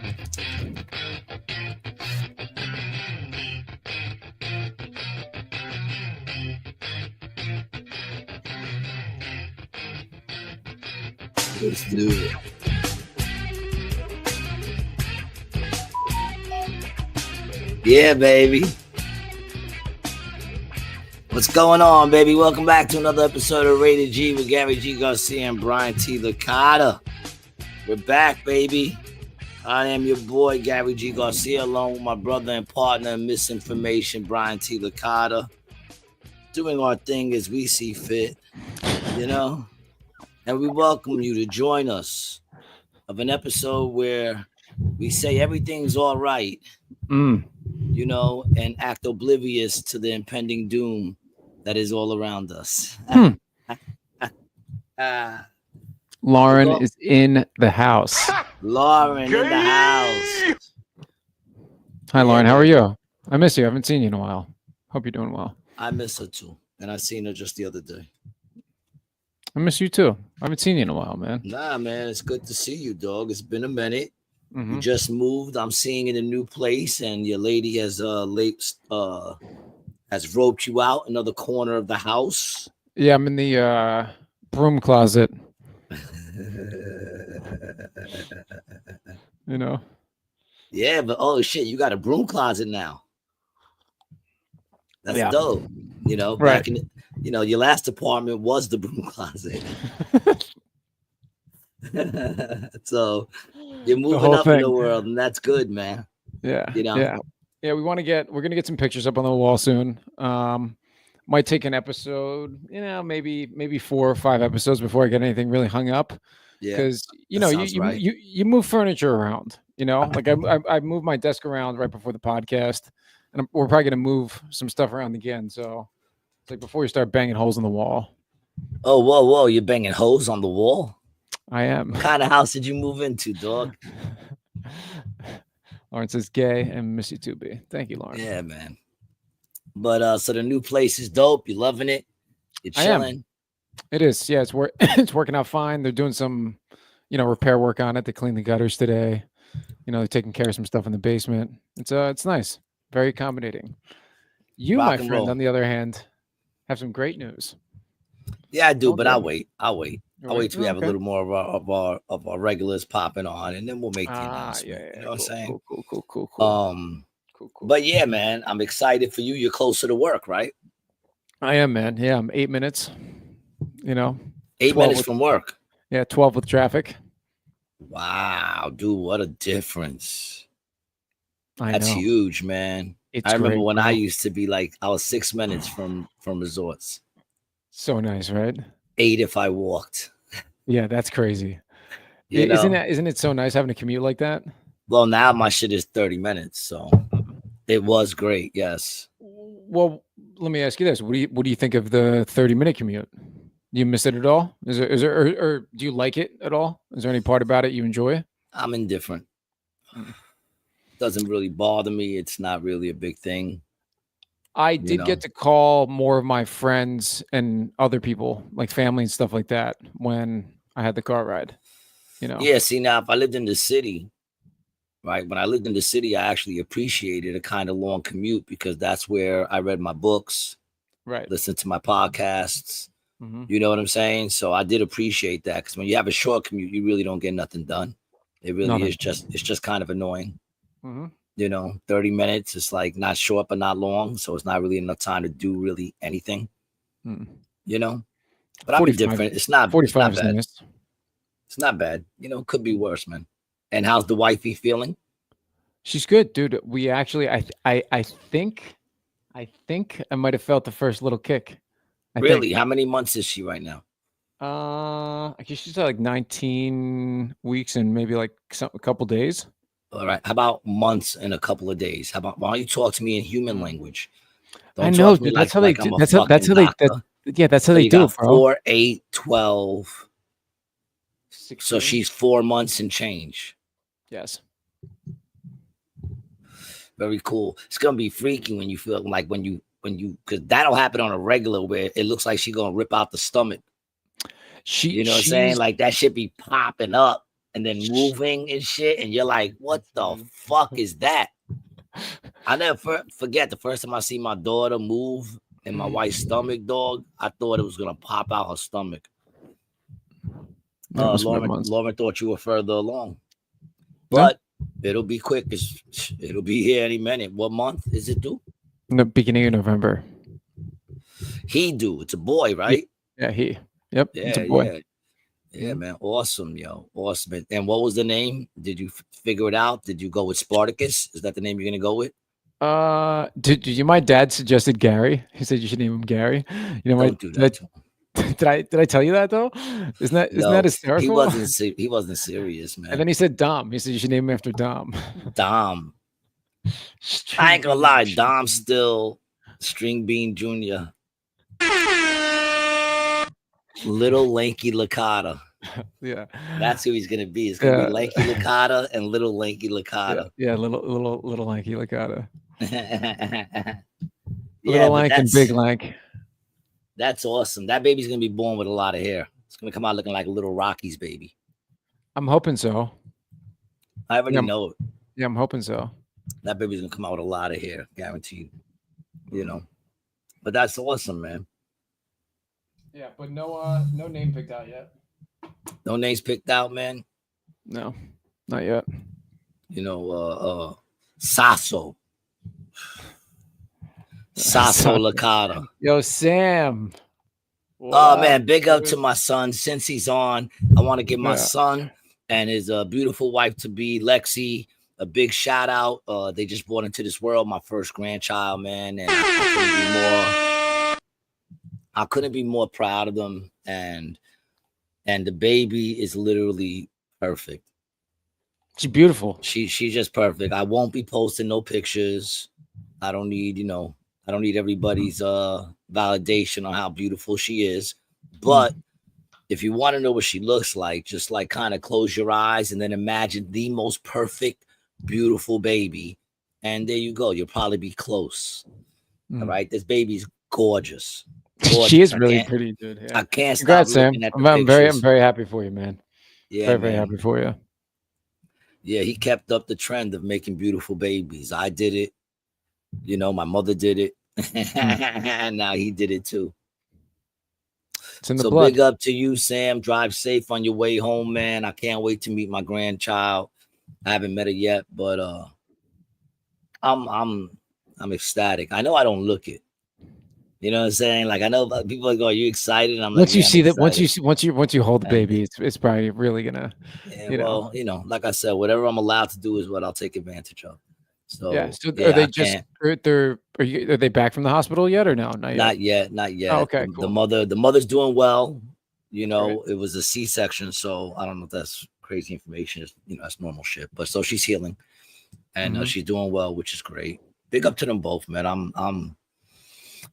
Let's do it. Yeah, baby. What's going on, baby? Welcome back to another episode of Rated G with Garcia and Brian T. Licata. We're back, baby. I am your boy, Gary G. Garcia, along with my brother and partner in misinformation, Brian T. Licata. Doing our thing as we see fit, you know? And we welcome you to join us of an episode where we say everything's all right, you know, and act oblivious to the impending doom that is all around us. Lauren is in the house. Lauren in the house. Hi, Lauren. How are you? I miss you. I haven't seen you in a while. Hope you're doing well. I miss her too. And I seen her just the other day. I miss you too. I haven't seen you in a while, man. Nah, man. It's good to see you, dog. It's been a minute. Mm-hmm. You just moved. I'm seeing in a new place, and your lady has roped you out another corner of the house. Yeah, I'm in the broom closet. You know. Yeah, but oh shit, you got a broom closet now. That's dope. You know, right. Back in your last apartment was the broom closet. So you're moving up in the world, and that's good, man. Yeah. You know. Yeah. We're gonna get some pictures up on the wall soon. Might take an episode, maybe 4 or 5 episodes before I get anything really hung up. Yeah, because you move furniture around. You know, like I moved my desk around right before the podcast, and we're probably gonna move some stuff around again. So it's like before you start banging holes in the wall. Oh, whoa! You're banging holes on the wall? I am. What kind of house did you move into, dog? Lauren says gay and miss you too, B. Thank you, Lauren. Yeah, man. But so the new place is dope. You loving it? You're chilling? It is. Yeah, it's working out fine. They're doing some, repair work on it. They cleaned the gutters today. They're taking care of some stuff in the basement. It's nice. Very accommodating. You, my friend, on the other hand, have some great news. Yeah, I do, but I'll wait. I'll wait till we have a little more of our regulars popping on, and then we'll make the announcement. Yeah. You know what I'm saying? Cool. Cool. But yeah, man, I'm excited for you. You're closer to work, right? I am, man. Yeah, I'm 8 minutes. 8 minutes from work. Yeah, 12 with traffic. Wow, dude, what a difference. That's huge, man. I remember when I used to be like, I was 6 minutes from resorts. So nice, right? 8 if I walked. Yeah, that's crazy. Isn't it so nice having a commute like that? Well, now my shit is 30 minutes, so it was great. Yes. Well, let me ask you this: what do you think of the 30-minute commute? Do you miss it at all? Is there or do you like it at all? Is there any part about it you enjoy? I'm indifferent. Doesn't really bother me. It's not really a big thing. I did get to call more of my friends and other people, like family and stuff like that, when I had the car ride. Yeah. See, now if I lived in the city. Right. When I lived in the city, I actually appreciated a kind of long commute because that's where I read my books, right? Listened to my podcasts. Mm-hmm. You know what I'm saying? So I did appreciate that because when you have a short commute, you really don't get nothing done. It really is just kind of annoying. Mm-hmm. 30 minutes. It's like not short, but not long. So it's not really enough time to do really anything, but I'm different. It's not 45 bad. Nice. It's not bad. Could be worse, man. And how's the wifey feeling? She's good, dude. We actually, I think I might have felt the first little kick. Really? How many months is she right now? I guess she's like 19 weeks and maybe like a couple days. All right. How about months and a couple of days? Why don't you talk to me in human language? I know, dude. That's how they do. That's how they do, bro. 4, 8, 12. 16. So she's 4 months and change. Yes. Very cool. It's gonna be freaky when you feel like when you because that'll happen on a regular where it looks like she's gonna rip out the stomach. You know what I'm saying? Like that should be popping up. and then moving and shit, and you're like, what the fuck is that? I never forget the first time I see my daughter move in my wife's stomach, dog. I thought it was gonna pop out her stomach. Lauren thought you were further along, but it'll be quick. It'll be here any minute. What month is it due? The beginning of November. He do. It's a boy, right? Yeah, he. Yep. Yeah, it's a boy. Yeah, man. Awesome, yo. Awesome. And what was the name? Did you figure it out? Did you go with Spartacus? Is that the name you're gonna go with? My dad suggested Gary. He said you should name him Gary. You know, don't do that. Did I tell you that though? Isn't that hysterical? He wasn't serious, man. And then he said Dom. He said you should name him after Dom. Dom. I ain't gonna lie, Dom's still String Bean Jr. Little lanky Licata. Yeah, that's who he's gonna be. It's gonna be lanky Licata and little lanky Licata. Yeah, little lanky Licata. Little lank and big lank. That's awesome. That baby's gonna be born with a lot of hair. It's gonna come out looking like a little Rocky's baby. I'm hoping so. I already know it. Yeah, I'm hoping so. That baby's gonna come out with a lot of hair, guaranteed. You know, but that's awesome, man. Yeah, but no name picked out yet. No names picked out, man. No, not yet. You know, Sasso Licata. Yo, Sam. Wow. Oh man, big up to my son. Since he's on, I want to give my son and his beautiful wife to be, Lexi, a big shout out. They just brought into this world my first grandchild, man, and I couldn't be more proud of them. And the baby is literally perfect. She's beautiful. She's just perfect. I won't be posting no pictures. I don't need everybody's validation on how beautiful she is. But if you want to know what she looks like, just like kind of close your eyes and then imagine the most perfect, beautiful baby. And there you go. You'll probably be close. All right. This baby's gorgeous. She is really pretty, dude. Yeah. I can't Congrats, stop Sam. I'm very happy for you, man. Yeah, very happy for you. Yeah, he kept up the trend of making beautiful babies. I did it. You know, my mother did it. And now he did it too. It's in the blood. Big up to you, Sam. Drive safe on your way home, man. I can't wait to meet my grandchild. I haven't met her yet, but I'm ecstatic. I know I don't look it. You know what I'm saying? Like, I know people are going, "Are you excited?" And I'm once like, you see that, once you hold the baby, it's probably really gonna. Yeah, well, you know, like I said, whatever I'm allowed to do is what I'll take advantage of. So yeah. So are they are they back from the hospital yet or no? Not yet. Not yet. Oh, okay. Cool. The mother's doing well. You know, It was a C-section, so I don't know if that's crazy information. It's, you know, that's normal shit. But so she's healing, and she's doing well, which is great. Big up to them both, man.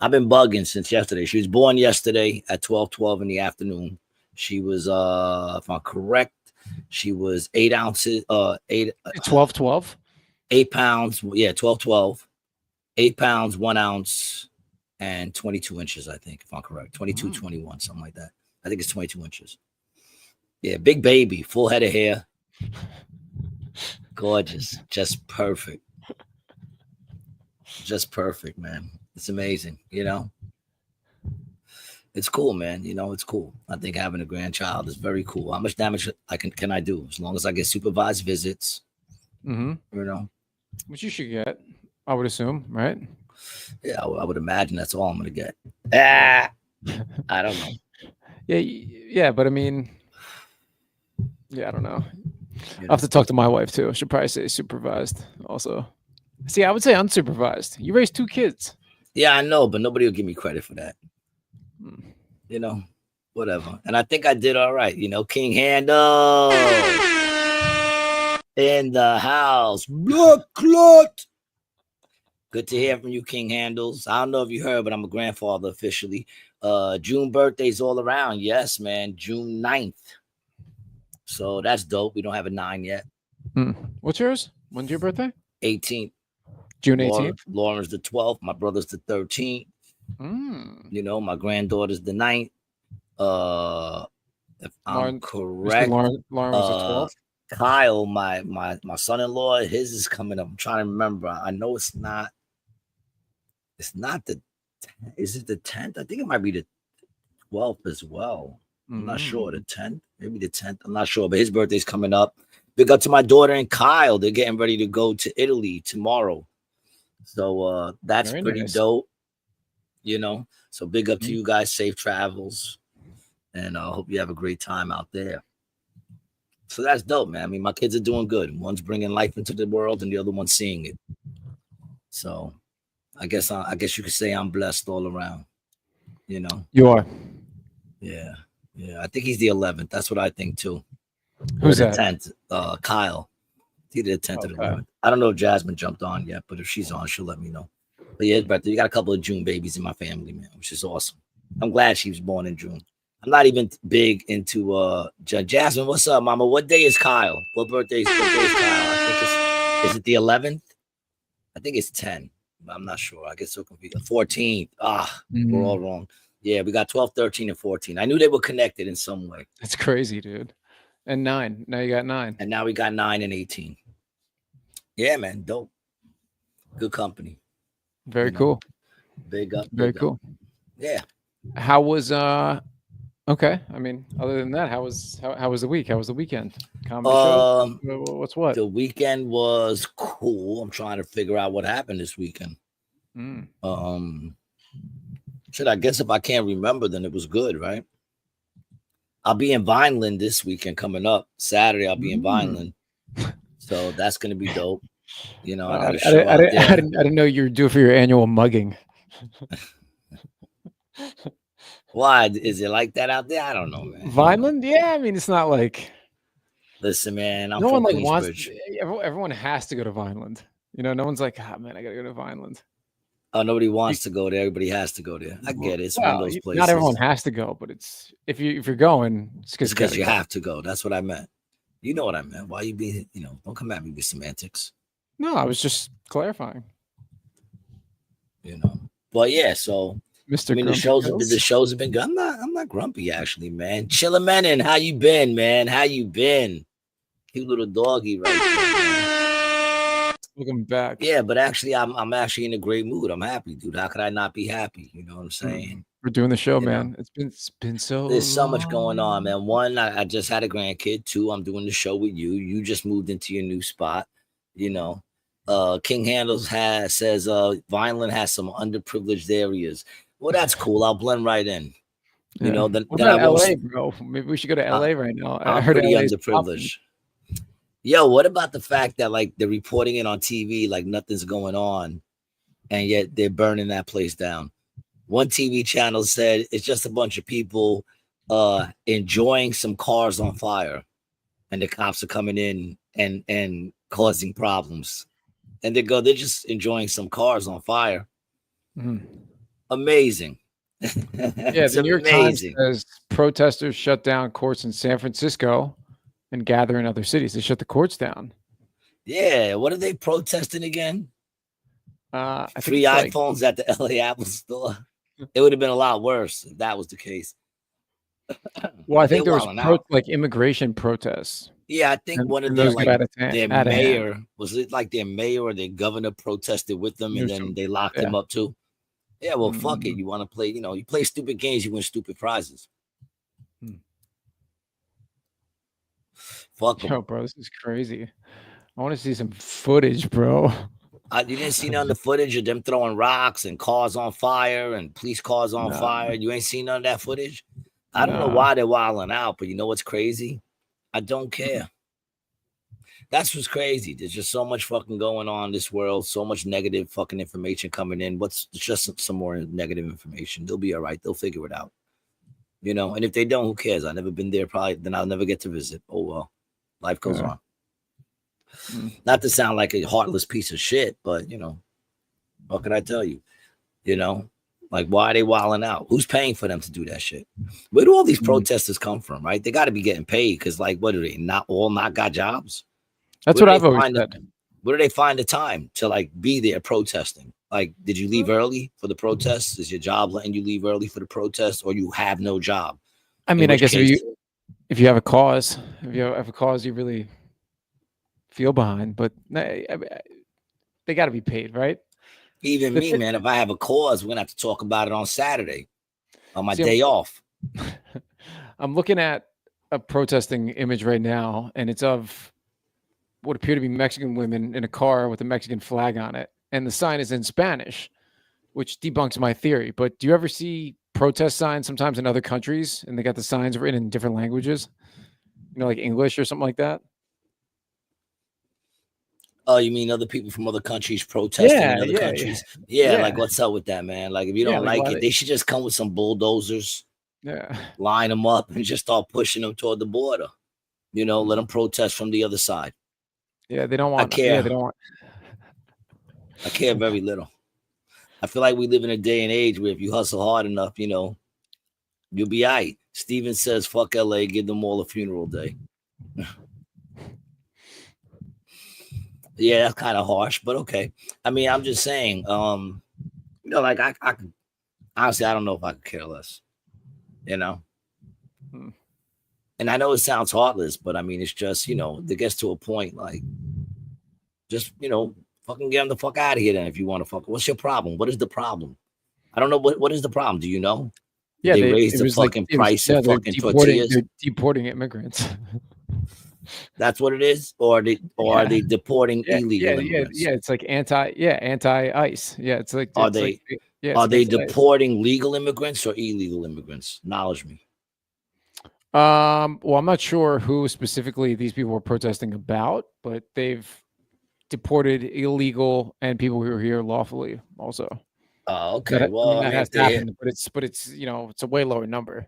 I've been bugging since yesterday. She was born yesterday at 12:12 in the afternoon. She was, if I'm correct, she was 8 ounces. 12:12. 8 pounds. Yeah, 12:12. 8 pounds, 1 ounce, and 22 inches. I think, if I'm correct, 22, 21, something like that. I think it's 22 inches. Yeah, big baby, full head of hair, gorgeous, just perfect, man. It's amazing, you know. It's cool, man. You know, it's cool. I think having a grandchild is very cool. How much damage can I do as long as I get supervised visits? You know, which you should get, I would assume, right? Yeah, I would imagine that's all I'm gonna get. I don't know. Yeah, but I mean, I don't know. I'll have to talk to my wife too. She'll probably say supervised also. See, I would say unsupervised. You raised 2 kids. Yeah, I know, but nobody will give me credit for that. You know, whatever. And I think I did all right. You know, King Handle in the house. Blood clot. Good to hear from you, King Handles. I don't know if you heard, but I'm a grandfather officially. June birthdays all around. Yes, man. June 9th. So that's dope. We don't have a 9 yet. What's yours? When's your birthday? 18th. June 18th. Lauren's the 12th. My brother's the 13th. You know, my granddaughter's the 9th. If I'm correct, Lauren was the 12th. Kyle, my son-in-law, his is coming up. I'm trying to remember. I know it's not the, is it the 10th? I think it might be the 12th as well. I'm not sure. The 10th, maybe the 10th. I'm not sure, but his birthday's coming up. Big up to my daughter and Kyle. They're getting ready to go to Italy tomorrow. So that's very pretty nice. Dope. You know, so big up to you guys. Safe travels. And I hope you have a great time out there. So that's dope, man. I mean, my kids are doing good. One's bringing life into the world and the other one's seeing it. So I guess you could say I'm blessed all around. You know, you are. Yeah. I think he's the 11th. That's what I think too. Who's that? 10th. Kyle. He's the 10th or the 11th. I don't know if Jasmine jumped on yet, but if she's on, she'll let me know. But yeah, but you got a couple of June babies in my family, man, which is awesome. I'm glad she was born in June. I'm not even big into Jasmine. What's up, mama? What day is Kyle? What birthday is Kyle? I think is it the 11th? I think it's 10. I'm not sure. I get so confused. 14th. We're all wrong. Yeah, we got 12, 13, and 14. I knew they were connected in some way. That's crazy, dude. And 9. Now you got 9. And now we got 9 and 18. Yeah, man. Dope. Good company. Very cool. Big up. Very cool. Yeah. How was okay? I mean, other than that, how was the week? How was the weekend? Comedy show? What's what? The weekend was cool. I'm trying to figure out what happened this weekend. I guess if I can't remember, then it was good, right? I'll be in Vineland this weekend coming up. Saturday, I'll be in Vineland. So that's going to be dope. You know, I didn't know you were due for your annual mugging. Why? Is it like that out there? I don't know, man. Vineland? Yeah, I mean, it's not like. Listen, man, I'm no from one Queensbridge. Everyone has to go to Vineland. You know, no one's like, man, I got to go to Vineland. Oh, nobody wants to go there. Everybody has to go there. I get it. It's one of those places. Not everyone has to go, but it's if you're going, it's because you have to go. That's what I meant. You know what I meant. Why you being, don't come at me with semantics. No, I was just clarifying. But yeah, so Mr. I mean, the shows have been good. I'm not grumpy actually, man. Chillamenin, how you been, man? How you been? Cute little doggy right there. Welcome back. Yeah, but actually, I'm actually in a great mood. I'm happy, dude. How could I not be happy? You know what I'm saying? We're doing the show, man. It's been so. There's so much going on, man. 1, I just had a grandkid. 2, I'm doing the show with you. You just moved into your new spot. King Handles says Vineland has some underprivileged areas. Well, that's cool. I'll blend right in. What about LA, bro? Maybe we should go to LA right now. I heard pretty underprivileged. Yo, what about the fact that like they're reporting it on TV like nothing's going on, and yet they're burning that place down? One TV channel said it's just a bunch of people enjoying some cars on fire, and the cops are coming in and causing problems. And they're just enjoying some cars on fire. Amazing. Yeah, the New York Times says protesters shut down courts in San Francisco and gather in other cities. They shut the courts down. Yeah, what are they protesting again? Free iPhones iPhones at the LA Apple store. It would have been a lot worse if that was the case. Well, I think there was like immigration protests. Yeah, I think one of their mayor was it like their mayor or their governor protested with them, and then they locked him up too. Yeah, well, fuck it. You want to play? You play stupid games, you win stupid prizes. Fuck 'em. Yo, bro, this is crazy. I want to see some footage, bro. You didn't see none of the footage of them throwing rocks and cars on fire and police cars on fire. You ain't seen none of that footage. I don't know why they're wilding out, but you know what's crazy? I don't care. That's what's crazy. There's just so much fucking going on in this world. So much negative fucking information coming in. It's just some more negative information. They'll be all right. They'll figure it out. And if they don't, who cares? I've never been there. Probably then I'll never get to visit. Oh, well, life goes on. Not to sound like a heartless piece of shit, but, what can I tell you? Like, why are they wilding out? Who's paying for them to do that shit? Where do all these protesters come from, right? They got to be getting paid because, like, what are they not got jobs? That's what I've always said. Where do they find the time to, like, be there protesting? Like, did you leave early for the protests? Is your job letting you leave early for the protest, or you have no job? I mean, I guess if you have a cause, you really feel behind, but they got to be paid, right? Even me, man. If I have a cause, we're gonna have to talk about it on Saturday, on my day off. I'm looking at a protesting image right now, and it's of what appear to be Mexican women in a car with a Mexican flag on it, and the sign is in Spanish, which debunks my theory. But do you ever see protest signs sometimes in other countries, and they got the signs written in different languages, like English or something like that? Oh, you mean other people from other countries protesting in other countries? Yeah, like what's up with that, man? Like if you don't like it, they should just come with some bulldozers, line them up, and just start pushing them toward the border. Let them protest from the other side. Yeah, they don't want. I care. Yeah, they don't want. I care very little. I feel like we live in a day and age where if you hustle hard enough, you'll be all right. Steven says, fuck LA, give them all a funeral day. Yeah, that's kind of harsh, but okay. I mean, I'm just saying, like I honestly, I don't know if I could care less, And I know it sounds heartless, but I mean, it's just, it gets to a point, like, just, fucking get them the fuck out of here then if you want to fuck. What's your problem? What is the problem? I don't know. What is the problem? Do you know? Yeah, they raised the fucking price of fucking tortillas. They're deporting immigrants. That's what it is, or are they deporting illegal immigrants? Yeah, it's like anti-ICE. Yeah, it's like are they deporting legal immigrants or illegal immigrants? Knowledge me. Well, I'm not sure who specifically these people were protesting about, but they've deported illegal and people who are here lawfully also. Oh, okay. That has happened, but it's it's a way lower number.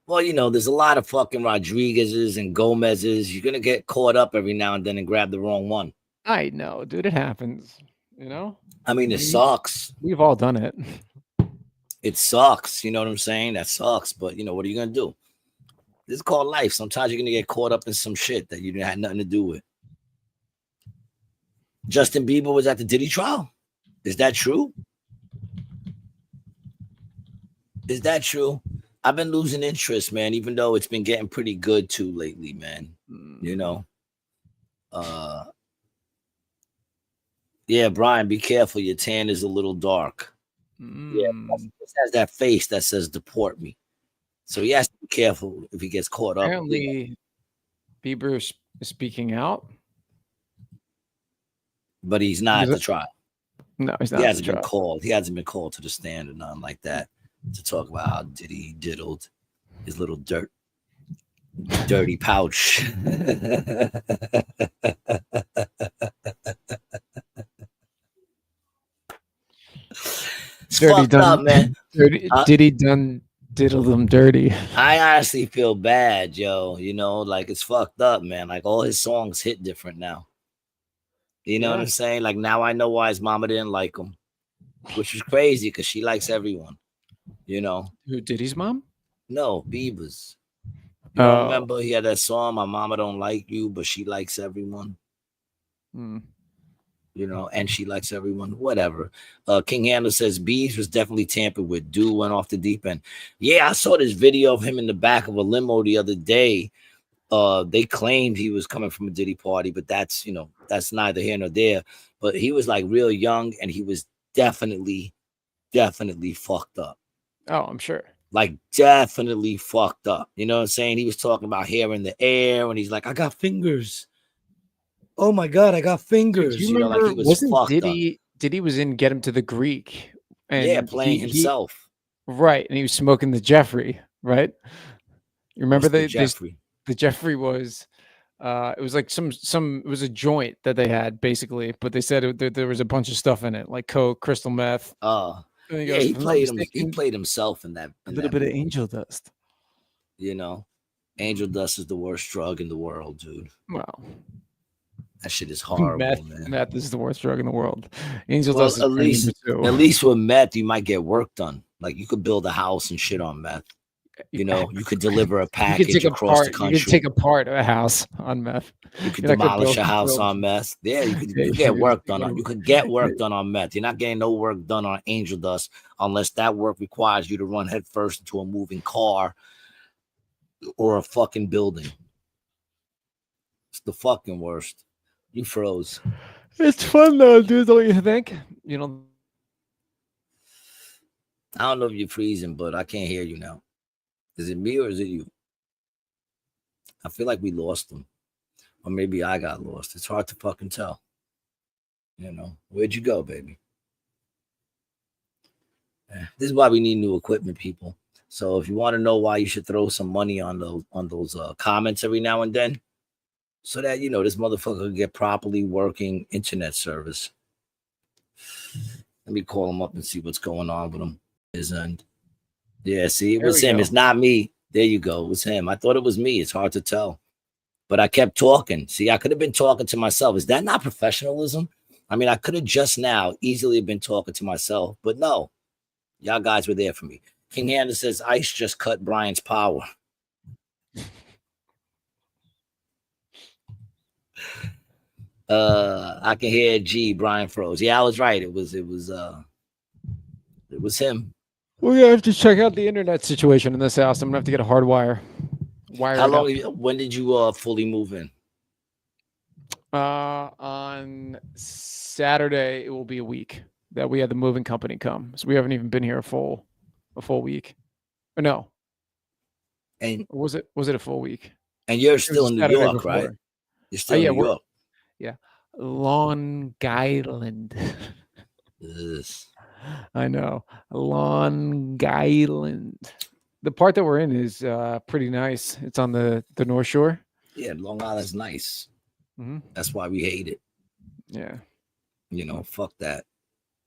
Well, there's a lot of fucking Rodriguez's and Gomez's. You're gonna get caught up every now and then and grab the wrong one. I know, dude. It happens. I mean, it sucks. We've all done it. It sucks. You know what I'm saying? That sucks. But what are you gonna do? This is called life. Sometimes you're gonna get caught up in some shit that you had nothing to do with. Justin Bieber was at the Diddy trial. Is that true? Is that true? I've been losing interest, man, even though it's been getting pretty good too lately, man. Yeah, Brian, be careful. Your tan is a little dark. Yeah, it has that face that says deport me. So he has to be careful if he gets caught up. Apparently, Bieber is speaking out. But he's not at the trial. No, he's not. He hasn't been called. He hasn't been called to the stand or nothing like that to talk about how Diddy diddled his little dirty pouch. It's fucked up, man. Diddy done diddled them dirty. I honestly feel bad, yo. Like it's fucked up, man. Like all his songs hit different now. You know what I'm saying? Like now I know why his mama didn't like him, which is crazy because she likes everyone. Who, Diddy's mom? No, Bieber's. Remember he had that song, "My Mama Don't Like You, but She Likes Everyone." And she likes everyone. Whatever. King Handler says Bees was definitely tampered with. Dude went off the deep end. Yeah, I saw this video of him in the back of a limo the other day. They claimed he was coming from a Diddy party, but that's neither here nor there. But he was like real young, and he was definitely fucked up. Oh, I'm sure. Like definitely fucked up. You know what I'm saying? He was talking about hair in the air, and he's like, "I got fingers. Oh my god, I got fingers." You remember, like he was fucked Diddy, up. Diddy was in Get Him to the Greek, and playing himself. Right, and he was smoking the Jeffrey. Right. You remember the Jeffrey? The Jeffrey was, it was like it was a joint that they had basically, but they said there was a bunch of stuff in it, like coke, crystal meth. Yeah, he played himself in that. A little bit of angel dust. Angel dust is the worst drug in the world, dude. Wow. That shit is horrible, man. Meth is the worst drug in the world. Angel dust is at least with meth, you might get work done. Like you could build a house and shit on meth. You could deliver a package across the country. You could take apart a house on meth. You could demolish a house on meth. Yeah, you could get work done. You could get work done on meth. You're not getting no work done on angel dust unless that work requires you to run headfirst into a moving car or a fucking building. It's the fucking worst. You froze. It's fun though, dude. Don't you think? You know. I don't know if you're freezing, but I can't hear you now. Is it me or is it you? I feel like we lost them. Or maybe I got lost. It's hard to fucking tell. You know, where'd you go, baby? This is why we need new equipment, people. So if you want to know why you should throw some money on those comments every now and then, so that, you know, this motherfucker can get properly working internet service. Let me call him up and see what's going on with him. His end. Yeah, see, it was him. It's not me. There you go. It was him. I thought it was me. It's hard to tell. But I kept talking. See, I could have been talking to myself. Is that not professionalism? I mean, I could have just now easily been talking to myself, but no. Y'all guys were there for me. King Hannah says, Ice just cut Brian's power. I can hear G. Brian froze. Yeah, I was right. It was him. We're gonna have to check out the internet situation in this house. I'm gonna have to get a hard wire. How long? When did you fully move in? On Saturday, it will be a week that we had the moving company come. So we haven't even been here a full week. Or no. And or was it a full week? And you're still in New York, before. Right? You're still in New York. Yeah. Long Island. Yes. I know. Long Island. The part that we're in is pretty nice. It's on the North Shore. Yeah, Long Island's nice. Mm-hmm. That's why we hate it. Yeah. You know, fuck that.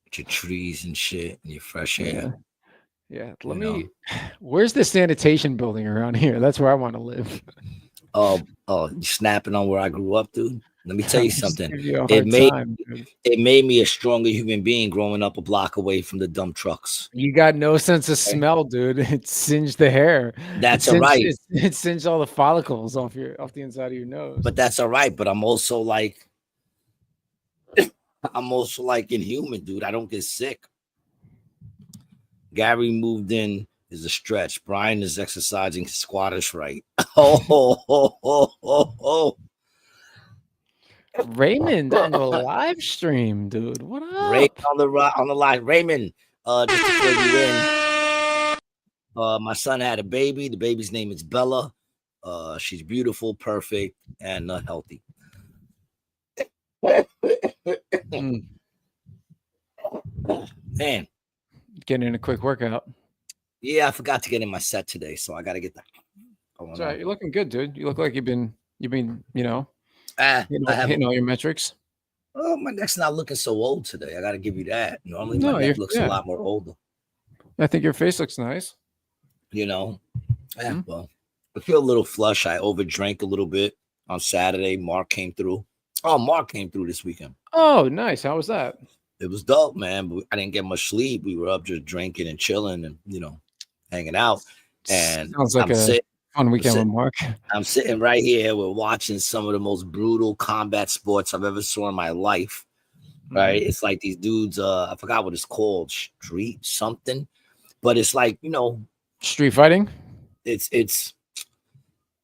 With your trees and shit and your fresh air. Yeah. Where's the sanitation building around here? That's where I want to live. Oh, you snapping on where I grew up, dude? Let me tell you something. It made me a stronger human being growing up a block away from the dump trucks. You got no sense of smell, dude. It singed the hair. That's all right. It singed all the follicles off the inside of your nose. But that's all right. But I'm also like inhuman, dude. I don't get sick. Gary moved in is a stretch. Brian is exercising squattish right. Oh. Raymond on the live stream, dude. What up? Raymond on the live. Raymond, just to fill you in, my son had a baby. The baby's name is Bella. She's beautiful, perfect, and healthy. Man, getting in a quick workout. Yeah, I forgot to get in my set today, so I got to get that. Sorry, you're looking good, dude. You look like you've been, hitting all your metrics. Oh, my neck's not looking so old today. I got to give you that. Normally, my neck looks a lot more older. I think your face looks nice. You know, well, I feel a little flush. I overdrank a little bit on Saturday. Mark came through. Oh, Mark came through this weekend. Oh, nice. How was that? It was dope, man. But I didn't get much sleep. We were up just drinking and chilling and, hanging out. And sounds like fun weekend with Mark. I'm sitting right here. We're watching some of the most brutal combat sports I've ever saw in my life. Right? It's like these dudes, I forgot what it's called, street something. But it's like, street fighting. It's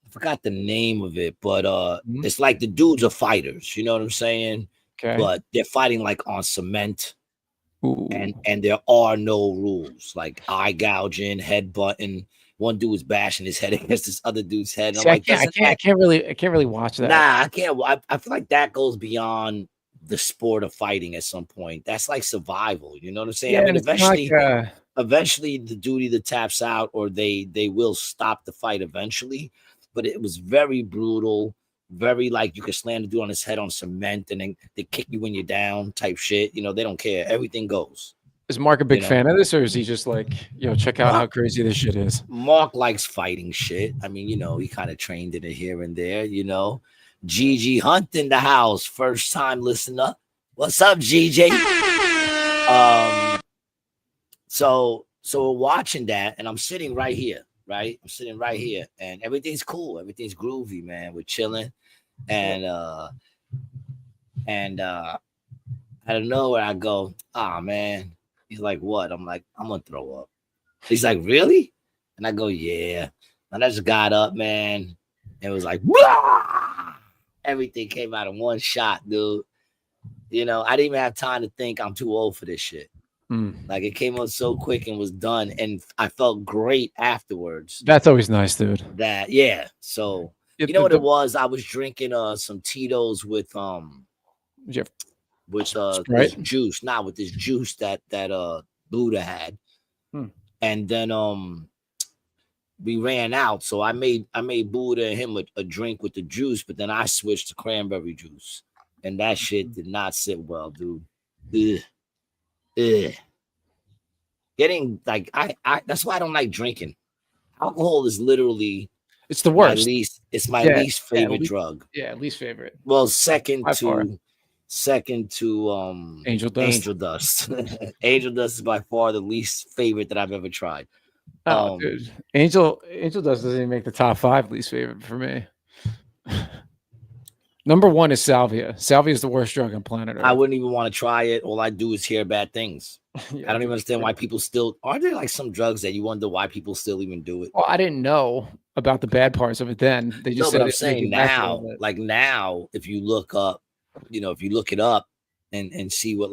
I forgot the name of it, but it's like the dudes are fighters, you know what I'm saying? Okay. But they're fighting like on cement. Ooh. And there are no rules, like eye gouging, head butting. One dude was bashing his head against this other dude's head. And I can't really watch that. Nah, I can't. I feel like that goes beyond the sport of fighting at some point. That's like survival. You know what I'm saying? Yeah, I mean, eventually the dude either taps out or they will stop the fight eventually. But it was very brutal, very like you could slam the dude on his head on cement and then they kick you when you're down type shit. They don't care. Everything goes. Is Mark a big fan of this, or is he just like, check out how crazy this shit is? Mark likes fighting shit. I mean, he kind of trained in it here and there, Gigi Hunt in the house, first time listener. What's up, Gigi? So we're watching that, and I'm sitting right here, right? I'm sitting right here, and everything's cool. Everything's groovy, man. We're chilling, and out of nowhere, I go, man. He's like, what? I'm like, I'm gonna throw up. He's like, really? And I go, yeah. And I just got up, man, and it was like, wah! Everything came out in one shot, dude. You know, I didn't even have time to think I'm too old for this shit. Like it came out so quick and was done, and I felt great afterwards. That's always nice, dude. So you know what it was? I was drinking some Tito's with this juice, with this juice that Buddha had, and then we ran out, so I made Buddha and him a drink with the juice, but then I switched to cranberry juice, and that shit did not sit well, dude. Ugh. Getting like I that's why I don't like drinking. Alcohol is literally it's the worst. It's my least favorite drug. Yeah, least favorite. Well, second to Angel Dust. Angel Dust. Angel Dust is by far the least favorite that I've ever tried. Oh, dude. Angel Dust doesn't even make the top 5 least favorite for me. Number 1 is salvia. Salvia is the worst drug on planet Earth. I wouldn't even want to try it. All I do is hear bad things. I don't even understand why people still aren't there like some drugs that you wonder why people still even do it. Well, I didn't know about the bad parts of it then. They just said I'm saying now, if you look up, if you look it up and see what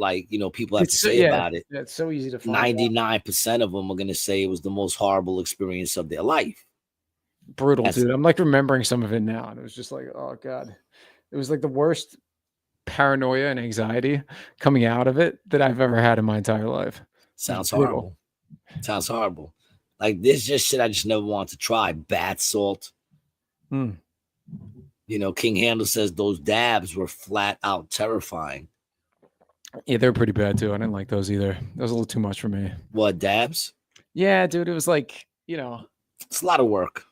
people have to say about it. Yeah, it's so easy to find. 99% of them are gonna say it was the most horrible experience of their life. Brutal, dude. I'm like remembering some of it now, and it was just like, oh god. It was like the worst paranoia and anxiety coming out of it that I've ever had in my entire life. Sounds horrible. Sounds horrible. Like this just shit I just never want to try. Bath salt. King Handel says those dabs were flat out terrifying. Yeah, they're pretty bad too. I didn't like those either. That was a little too much for me. What, dabs? Yeah, dude. It was like, it's a lot of work.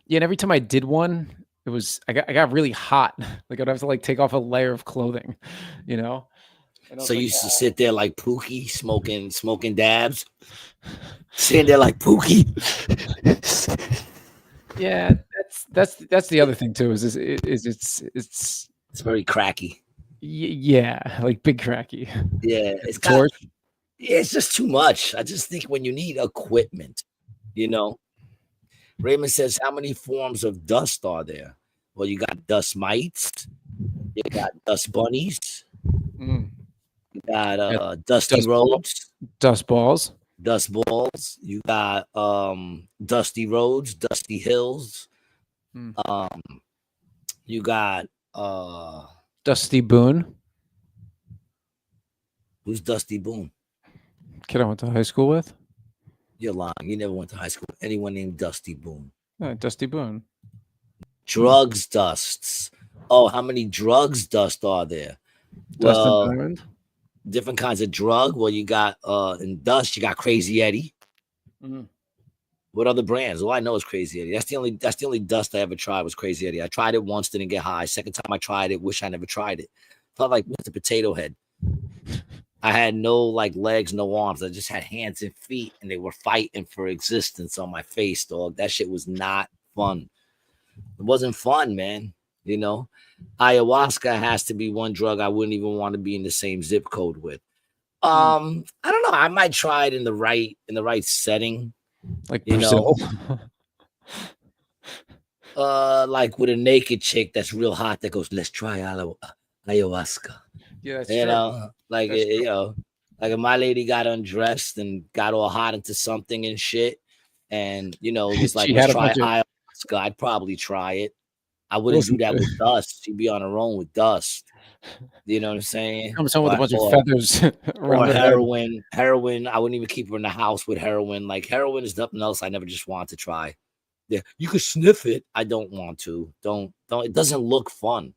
Yeah, and every time I did one, it was I got really hot. Like I'd have to take off a layer of clothing, So you used to sit there like Pookie, smoking dabs, sitting there like Pookie. Yeah, that's the other thing too. Is it's very cracky. Yeah, like big cracky. Yeah, it's just too much. I just think when you need equipment, Raymond says, how many forms of dust are there? Well, you got dust mites, you got dust bunnies, you got dusty roads, dust balls, you got dusty roads, dusty hills, you got Dusty Boone. Who's Dusty Boone? Kid I went to high school with. You're lying. You never went to high school with anyone named Dusty Boone. No, Dusty Boone. Drugs dusts. Oh, how many drugs dust are there? Well, different kinds of drug. Well, you got in dust, you got Crazy Eddie. What other brands? All I know is Crazy Eddie. That's the only dust I ever tried was Crazy Eddie. I tried it once, didn't get high. Second time I tried it, wish I never tried it. Felt like Mr. Potato Head. I had no legs, no arms. I just had hands and feet, and they were fighting for existence on my face, dog. That shit was not fun. It wasn't fun, man. Ayahuasca has to be one drug I wouldn't even want to be in the same zip code with. I don't know. I might try it in the right setting, like Brazil. Like with a naked chick that's real hot that goes, let's try ayahuasca. Yeah, that's true. Like if my lady got undressed and got all hot into something and shit, and it was like, let's try ayahuasca, I'd probably try it. I wouldn't do that with dust. She'd be on her own with dust. You know what I'm saying? Comes home with a bunch of feathers. Or heroin. Heroin. I wouldn't even keep her in the house with heroin. Like heroin is nothing else I never just want to try. Yeah, you could sniff it. I don't want to. Don't. It doesn't look fun.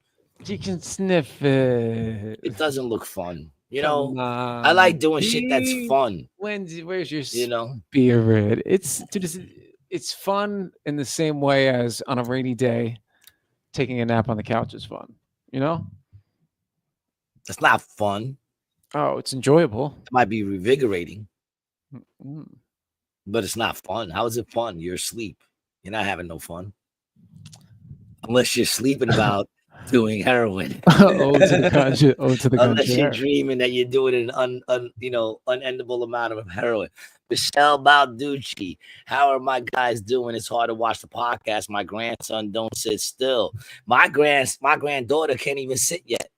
You can sniff it. It doesn't look fun. I like doing shit that's fun. Where's your spirit? It's fun in the same way as on a rainy day, taking a nap on the couch is fun. It's not fun. Oh, it's enjoyable. It might be revigorating, but it's not fun. How is it fun? You're asleep. You're not having no fun. Unless you're sleeping about doing heroin. Ode to the country. Ode to the Unless country. you're dreaming that you're doing an unendable amount of heroin. Michelle Balducci, how are my guys doing? It's hard to watch the podcast. My grandson don't sit still. My granddaughter can't even sit yet.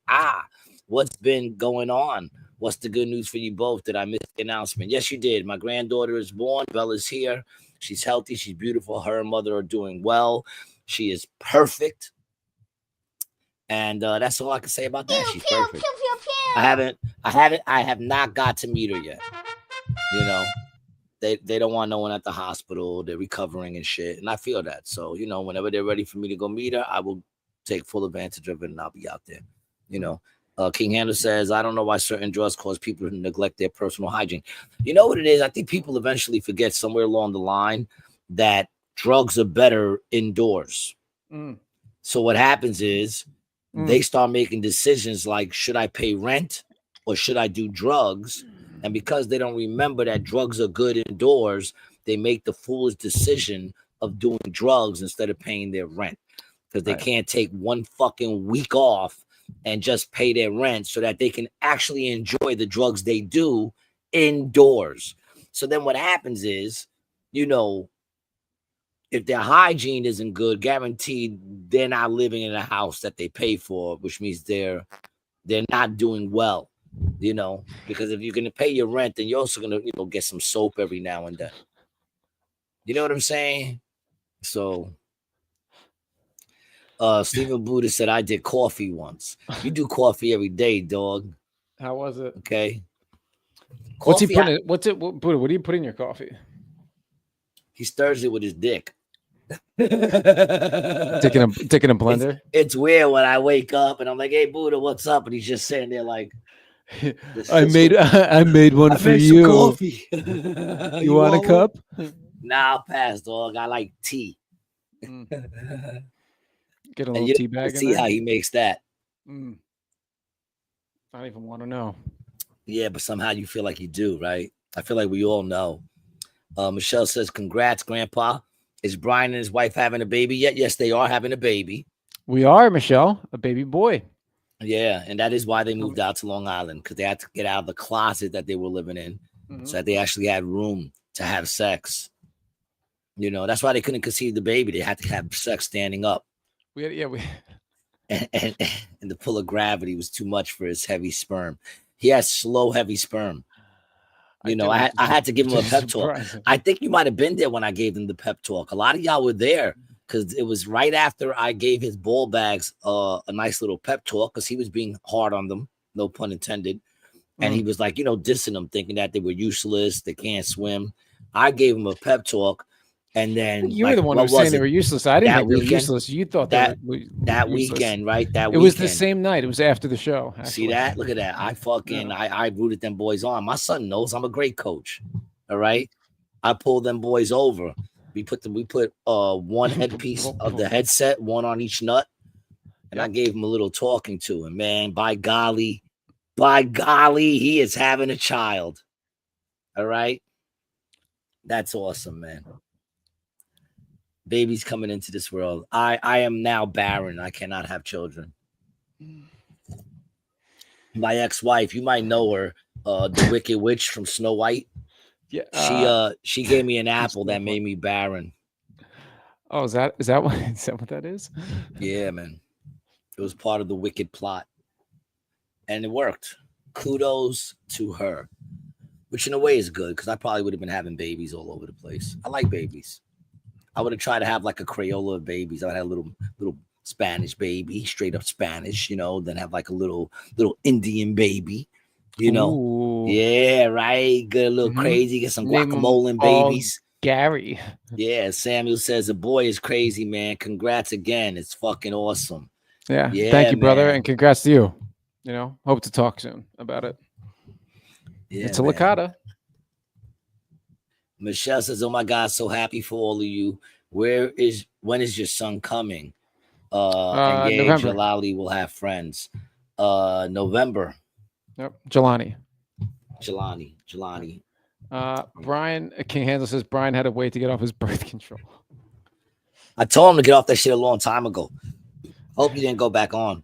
What's been going on? What's the good news for you both? Did I miss the announcement? Yes, you did. My granddaughter is born. Bella's here. She's healthy. She's beautiful. Her and mother are doing well. She is perfect. And that's all I can say about that. She's perfect. I have not got to meet her yet. You know, they don't want no one at the hospital. They're recovering and shit. And I feel that. So, whenever they're ready for me to go meet her, I will take full advantage of it and I'll be out there. King Handel says, I don't know why certain drugs cause people to neglect their personal hygiene. You know what it is? I think people eventually forget somewhere along the line that drugs are better indoors. So what happens is they start making decisions like, should I pay rent or should I do drugs? And because they don't remember that drugs are good indoors, they make the foolish decision of doing drugs instead of paying their rent because they can't take one fucking week off and just pay their rent so that they can actually enjoy the drugs they do indoors. So then what happens is, if their hygiene isn't good, guaranteed they're not living in a house that they pay for, which means they're not doing well, because if you're going to pay your rent, then you're also going to, get some soap every now and then. You know what I'm saying? So, Stephen Buddha said, I did coffee once. You do coffee every day, dog. How was it? Okay. What's he putting? Buddha, what do you put in your coffee? He stirs it with his dick. Taking a blender. It's weird when I wake up and I'm like, hey Buddha, what's up? And he's just sitting there like, I made one for you. Coffee. You want a cup? Nah, I'll pass, dog. I like tea. Get a little tea bag in see there. How he makes that. I don't even want to know. Yeah, but somehow you feel like you do, right? I feel like we all know. Michelle says, congrats, Grandpa. Is Brian and his wife having a baby yet? Yes, they are having a baby. We are, Michelle, a baby boy. Yeah, and that is why they moved out to Long Island, because they had to get out of the closet that they were living in so that they actually had room to have sex. That's why they couldn't conceive the baby. They had to have sex standing up. And the pull of gravity was too much for his heavy sperm. He has slow, heavy sperm. I had to give him a pep talk. I think you might have been there when I gave him the pep talk. A lot of y'all were there because it was right after I gave his ball bags a nice little pep talk because he was being hard on them, no pun intended. And he was like, dissing them, thinking that they were useless, they can't swim. I gave him a pep talk. And then you were the one who was saying they were useless. I didn't think they were useless. You thought that weekend, right? It was the same night. It was after the show. Actually. See that? Look at that. I rooted them boys on. My son knows I'm a great coach. All right. I pulled them boys over. We put one headpiece of the headset, one on each nut. And I gave him a little talking to him, man. By golly, he is having a child. All right. That's awesome, man. Babies coming into this world. I am now barren. I cannot have children. My ex-wife, you might know her, the Wicked Witch from Snow White. Yeah. She gave me an apple that made me barren. Oh, is that what that is? Yeah, man. It was part of the Wicked plot. And it worked. Kudos to her. Which in a way is good, because I probably would have been having babies all over the place. I like babies. I would have tried to have like a Crayola of babies. I would have a little Spanish baby, straight up Spanish, then have like a little Indian baby, Ooh. Yeah, right. Get a little crazy, get some guacamole babies. Gary. Yeah, Samuel says the boy is crazy, man. Congrats again. It's fucking awesome. Yeah. Thank you, brother, and congrats to you. Hope to talk soon about it. Yeah, it's a Licata. Michelle says, oh my God, so happy for all of you. When is your son coming? And Gabe November. Jalali will have friends. November. Yep. Jelani. Brian King Handel says Brian had to wait to get off his birth control. I told him to get off that shit a long time ago. Hope you didn't go back on.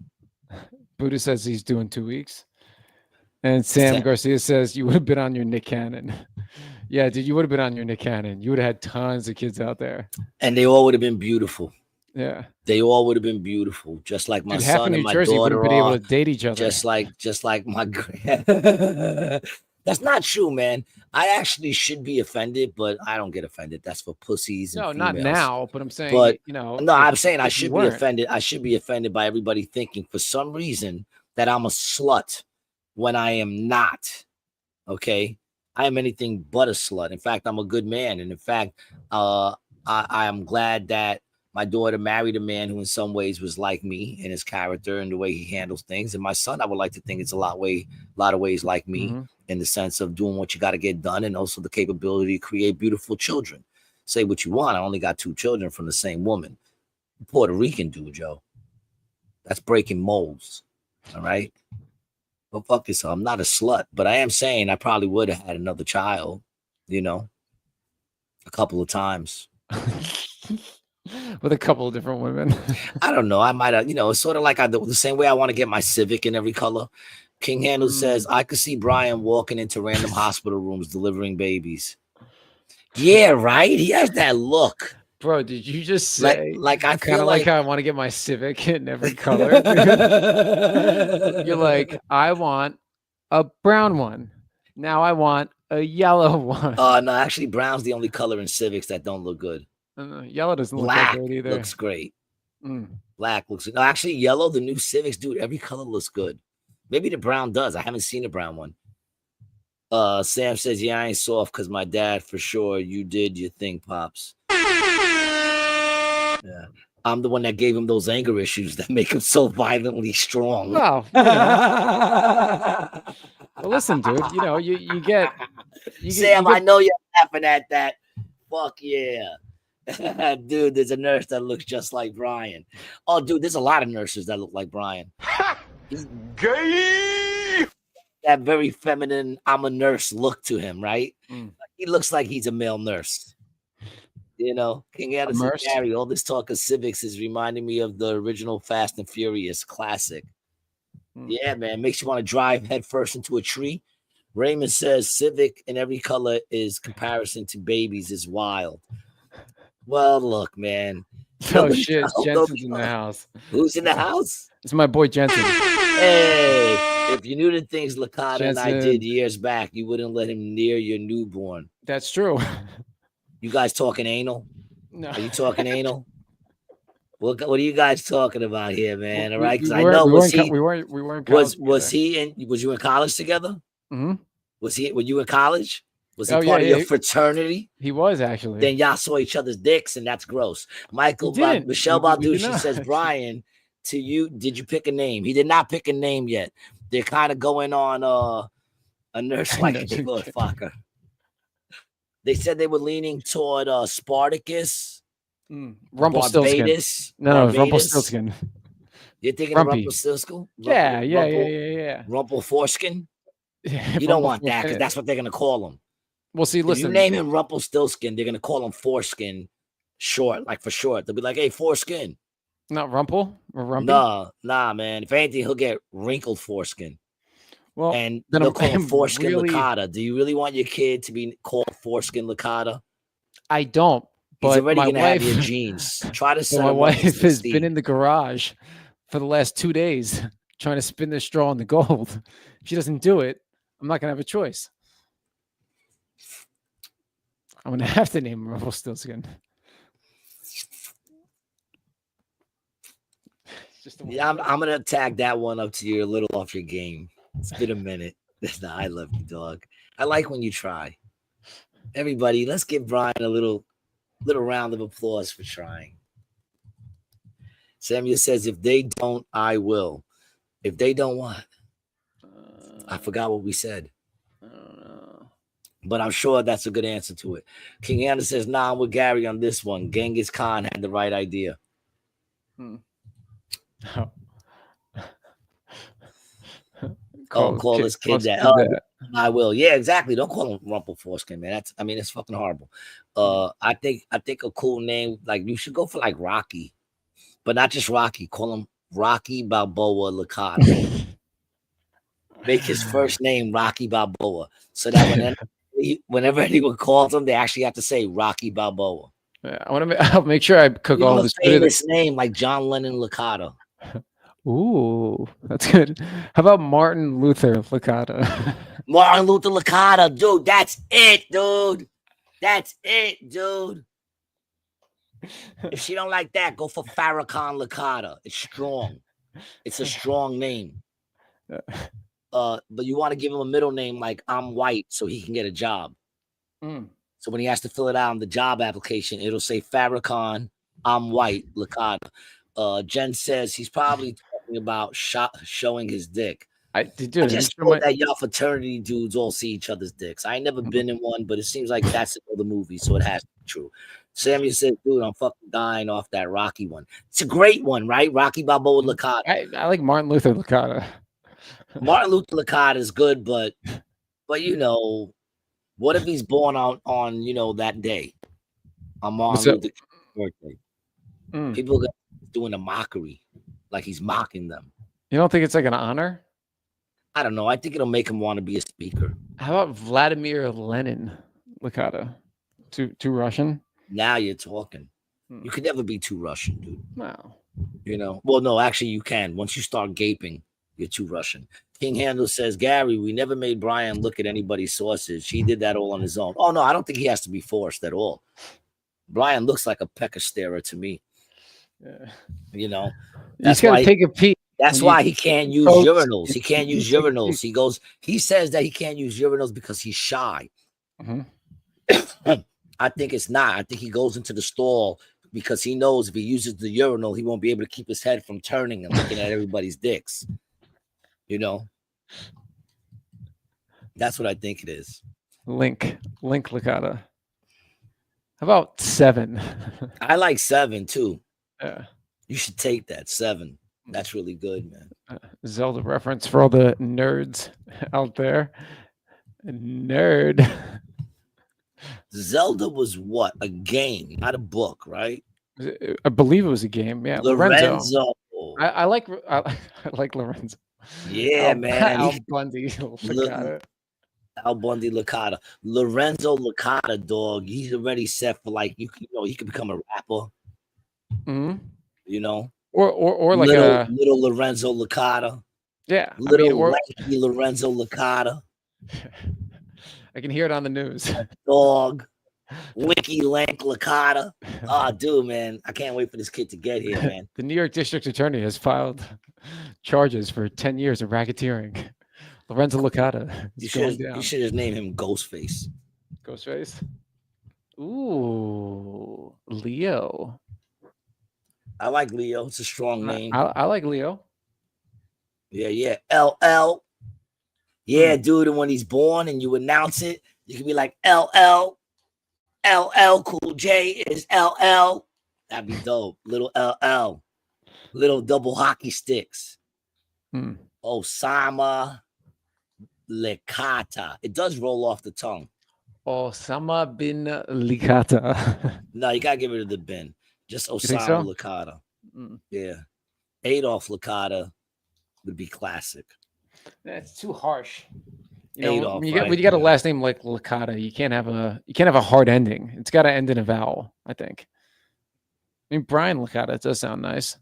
Buddha says he's doing 2 weeks. And Sam Garcia says you would have been on your Nick Cannon. Yeah, dude, you would have been on your Nick Cannon. You would have had tons of kids out there. And they all would have been beautiful. Yeah. They all would have been beautiful, just like my son and my Jersey daughter been able to date each other. Just like my That's not true, man. I actually should be offended, but I don't get offended. That's for pussies and not females. now, but I'm saying, no, I'm saying I should be offended. I should be offended by everybody thinking for some reason that I'm a slut when I am not. Okay? I am anything but a slut. In fact, I'm a good man. And in fact, I am glad that my daughter married a man who in some ways was like me in his character and the way he handles things. And my son, I would like to think it's a lot of ways like me in the sense of doing what you got to get done and also the capability to create beautiful children. Say what you want. I only got 2 children from the same woman. Puerto Rican dude, Joe. That's breaking molds. All right. But fuck yourself. I'm not a slut, but I am saying I probably would have had another child, a couple of times. With a couple of different women. I don't know. I might have, it's sort of like the same way I want to get my Civic in every color. King Handle says, I could see Brian walking into random hospital rooms delivering babies. Yeah, right? He has that look. Bro, did you just say like I kind of like how I want to get my Civic in every color? You're like, I want a brown one. Now I want a yellow one. No, actually, brown's the only color in Civics that don't look good. Yellow doesn't look that great either. Looks great. Black looks no, actually yellow, the new Civics, dude, every color looks good. Maybe the brown does. I haven't seen a brown one. Sam says, yeah, I ain't soft because my dad for sure. You did your thing, Pops. Yeah. I'm the one that gave him those anger issues that make him so violently strong. Well, well listen, dude, you get Sam, I know you're laughing at that. Fuck yeah. Dude, there's a nurse that looks just like Brian. Oh, dude, there's a lot of nurses that look like Brian. Gay! That very feminine, I'm a nurse look to him, right? He looks like he's a male nurse. King Anderson, Gary, all this talk of Civics is reminding me of the original Fast and Furious classic. Yeah, man, makes you want to drive headfirst into a tree. Raymond says Civic in every color is comparison to babies is wild. Well, look, man. Oh, shit. Jensen's in the house. Who's in the house? It's my boy Jensen. Hey, if you knew the things Licata and I did years back, you wouldn't let him near your newborn. That's true. You guys talking anal? No. Are you talking anal? What are you guys talking about here, man? All right, because I know was you in college together? Mm-hmm. Were you in college? Was he part of your fraternity? He was actually. Then y'all saw each other's dicks, and that's gross. Michelle Balducci says, Brian, to you, did you pick a name? He did not pick a name yet. They're kind of going on a nurse like a motherfucker. They said they were leaning toward Spartacus, Rumpelstiltskin. Barbados. No, Rumpelstiltskin. You're thinking of Rumpelstiltskin? Yeah. Rumple foreskin? You don't want that because that's what they're going to call him. Well, see, listen. If you name him Rumpelstiltskin, they're going to call him foreskin short, like for short. They'll be like, hey, foreskin. Not Rumple or Rumpy? Nah, man. If anything, he'll get wrinkled foreskin. Well, and they'll call him foreskin Licata. Do you really want your kid to be called foreskin Licata? I don't. But he's already going to have your genes. Try to set my wife has been in the garage for the last 2 days trying to spin the straw in the gold. If she doesn't do it, I'm not going to have a choice. I'm going to have to name him Rumpelstiltskin. Yeah, I'm going to tag that one up to you a little off your game. It's been a minute. Nah, I love you, dog. I like when you try. Everybody, let's give Brian a little round of applause for trying. Samuel says, if they don't, I will. If they don't what? I forgot what we said. I don't know. But I'm sure that's a good answer to it. King Anderson says, nah, I'm with Gary on this one. Genghis Khan had the right idea. Oh. Call this kid that. I will. Yeah, exactly. Don't call him Rumple Foreskin, man. It's fucking horrible. I think a cool name, like you should go for like Rocky, but not just Rocky. Call him Rocky Balboa Licata. Make his first name Rocky Balboa, so that whenever anyone calls him, they actually have to say Rocky Balboa. Yeah, I'll make sure I cook all this food. Famous name like John Lennon Licata. Ooh, that's good. How about Martin Luther Licata? Martin Luther Licata, dude. That's it, dude. That's it, dude. If she don't like that, go for Farrakhan Licata. It's strong. It's a strong name. But you want to give him a middle name like I'm white so he can get a job. So when he has to fill it out on the job application, it'll say Farrakhan, I'm white, Licata. Jen says he's probably talking about showing his dick. I just know that y'all fraternity dudes all see each other's dicks. I ain't never been in one, but it seems like that's another movie, so it has to be true. Samuel says, dude, I'm fucking dying off that Rocky one. It's a great one, right? Rocky Balboa Licata. I like Martin Luther Licata. Martin Luther Licata is good, but you know, what if he's born on you know, that day? On Martin Luther King's birthday. People are doing a mockery, like he's mocking them. You don't think it's like an honor? I don't know. I think it'll make him want to be a speaker. How about Vladimir Lenin Licata? Too Russian? Now you're talking. You could never be too Russian, dude. No. You know? Well, no, actually you can. Once you start gaping, you're too Russian. King Handel says, Gary, we never made Brian look at anybody's sausage. He did that all on his own. Oh, no, I don't think he has to be forced at all. Brian looks like a pecker starer to me. Yeah. You know? That's why he take a peek. That's why he can't use urinals. He can't use urinals. He says that he can't use urinals because he's shy. I think it's not. I think he goes into the stall because he knows if he uses the urinal, he won't be able to keep his head from turning and looking at everybody's dicks. You know? That's what I think it is. Link Licata. How about 7? I like 7 too. Yeah. You should take that 7. That's really good, man. Zelda reference for all the nerds out there. Nerd. Zelda was what? A game, not a book, right? I believe it was a game. Yeah, Lorenzo. I like Lorenzo. Yeah, man. Al Bundy Licata. Al Bundy Licata. Lorenzo Licata, dog. He's already set for like you know he could become a rapper. You know. Or like little Lorenzo Licata. Yeah. Lanky Lorenzo Licata. I can hear it on the news. Dog. Wiki Lank Licata. Oh, dude, man. I can't wait for this kid to get here, man. The New York District Attorney has filed charges for 10 years of racketeering. Lorenzo Licata. You should just name him Ghostface. Ghostface? Ooh. Leo. I like Leo. It's a strong name. I like Leo. Yeah. LL. Yeah, dude. And when he's born and you announce it, you can be like LL. LL Cool J is LL. That'd be dope. Little LL. Little double hockey sticks. Osama Licata. It does roll off the tongue. Osama bin Licata. No, you gotta get rid of the bin. Just Osama Licata. Yeah. Adolf Licata would be classic. That's too harsh. Adolf, when you got a last name like Licata, you can't have a hard ending. It's got to end in a vowel, I think. I mean, Brian Licata does sound nice,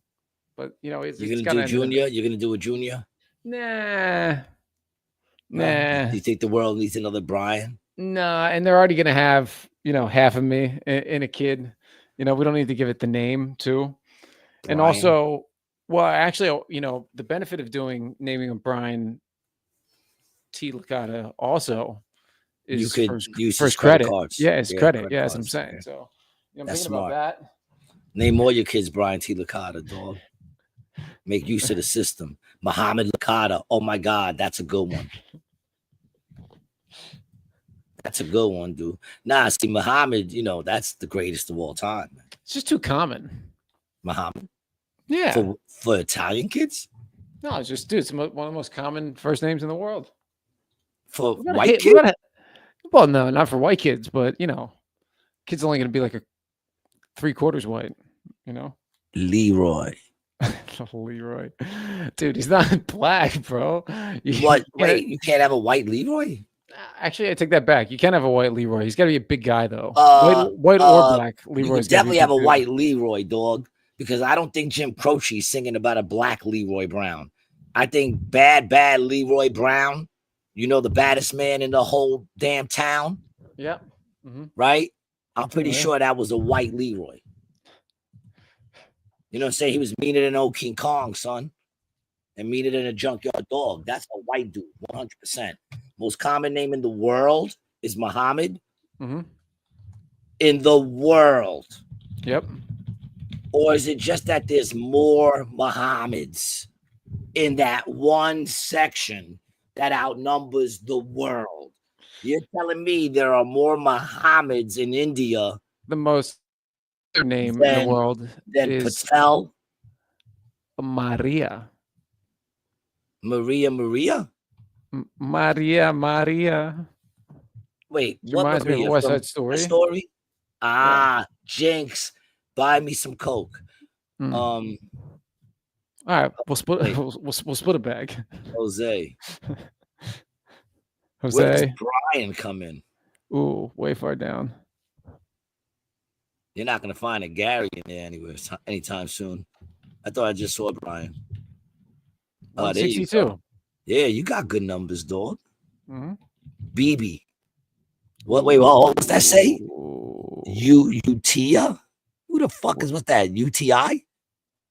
but you're gonna do Junior. You're gonna do a Junior. Nah. Do you think the world needs another Brian? Nah, and they're already gonna have half of me in a kid. We don't need to give it the name too. Brian. And also, well, actually, the benefit of naming him Brian T. Licata also is you could use first credit. Cards. Yeah, it's credit. Yeah, as I'm saying. Yeah. So I'm that's thinking smart. about that. Name all your kids Brian T. Licata, dog. Make use of the system. Muhammad Licata. Oh my God, that's a good one. That's a good one, dude. Nah, see, Muhammad, that's the greatest of all time. Man. It's just too common. Muhammad. Yeah. For Italian kids? No, it's just, dude, it's one of the most common first names in the world. For white kids? Well, no, not for white kids, but, kids only going to be like a 3/4 white, Leroy. Leroy. Dude, he's not black, bro. What? Wait, you can't have a white Leroy? Actually, I take that back. You can't have a white Leroy. He's got to be a big guy, though. White or black Leroy. You could definitely have a white Leroy, dog, because I don't think Jim Croce is singing about a black Leroy Brown. I think bad Leroy Brown, you know, the baddest man in the whole damn town. Yeah. Right? I'm pretty sure that was a white Leroy. You know what I'm saying? He was meaner than old King Kong, son. And meaner than a junkyard dog. That's a white dude, 100%. Most common name in the world is Muhammad. In the world. Yep. Or is it just that there's more Muhammads in that one section that outnumbers the world? You're telling me there are more Muhammads in India. The most name in the world than is Patel? Maria. Maria? Maria. Wait, what reminds me of West Side Story? Ah, Jinx, buy me some Coke. All right, we'll split. We'll split a bag. Jose. Where does Brian come in? Ooh, way far down. You're not gonna find a Gary in there anywhere anytime soon. I thought I just saw Brian. 162. Yeah, you got good numbers, dog. BB. What? Wait, what does that say? Utia? Who the fuck is what's that? UTI?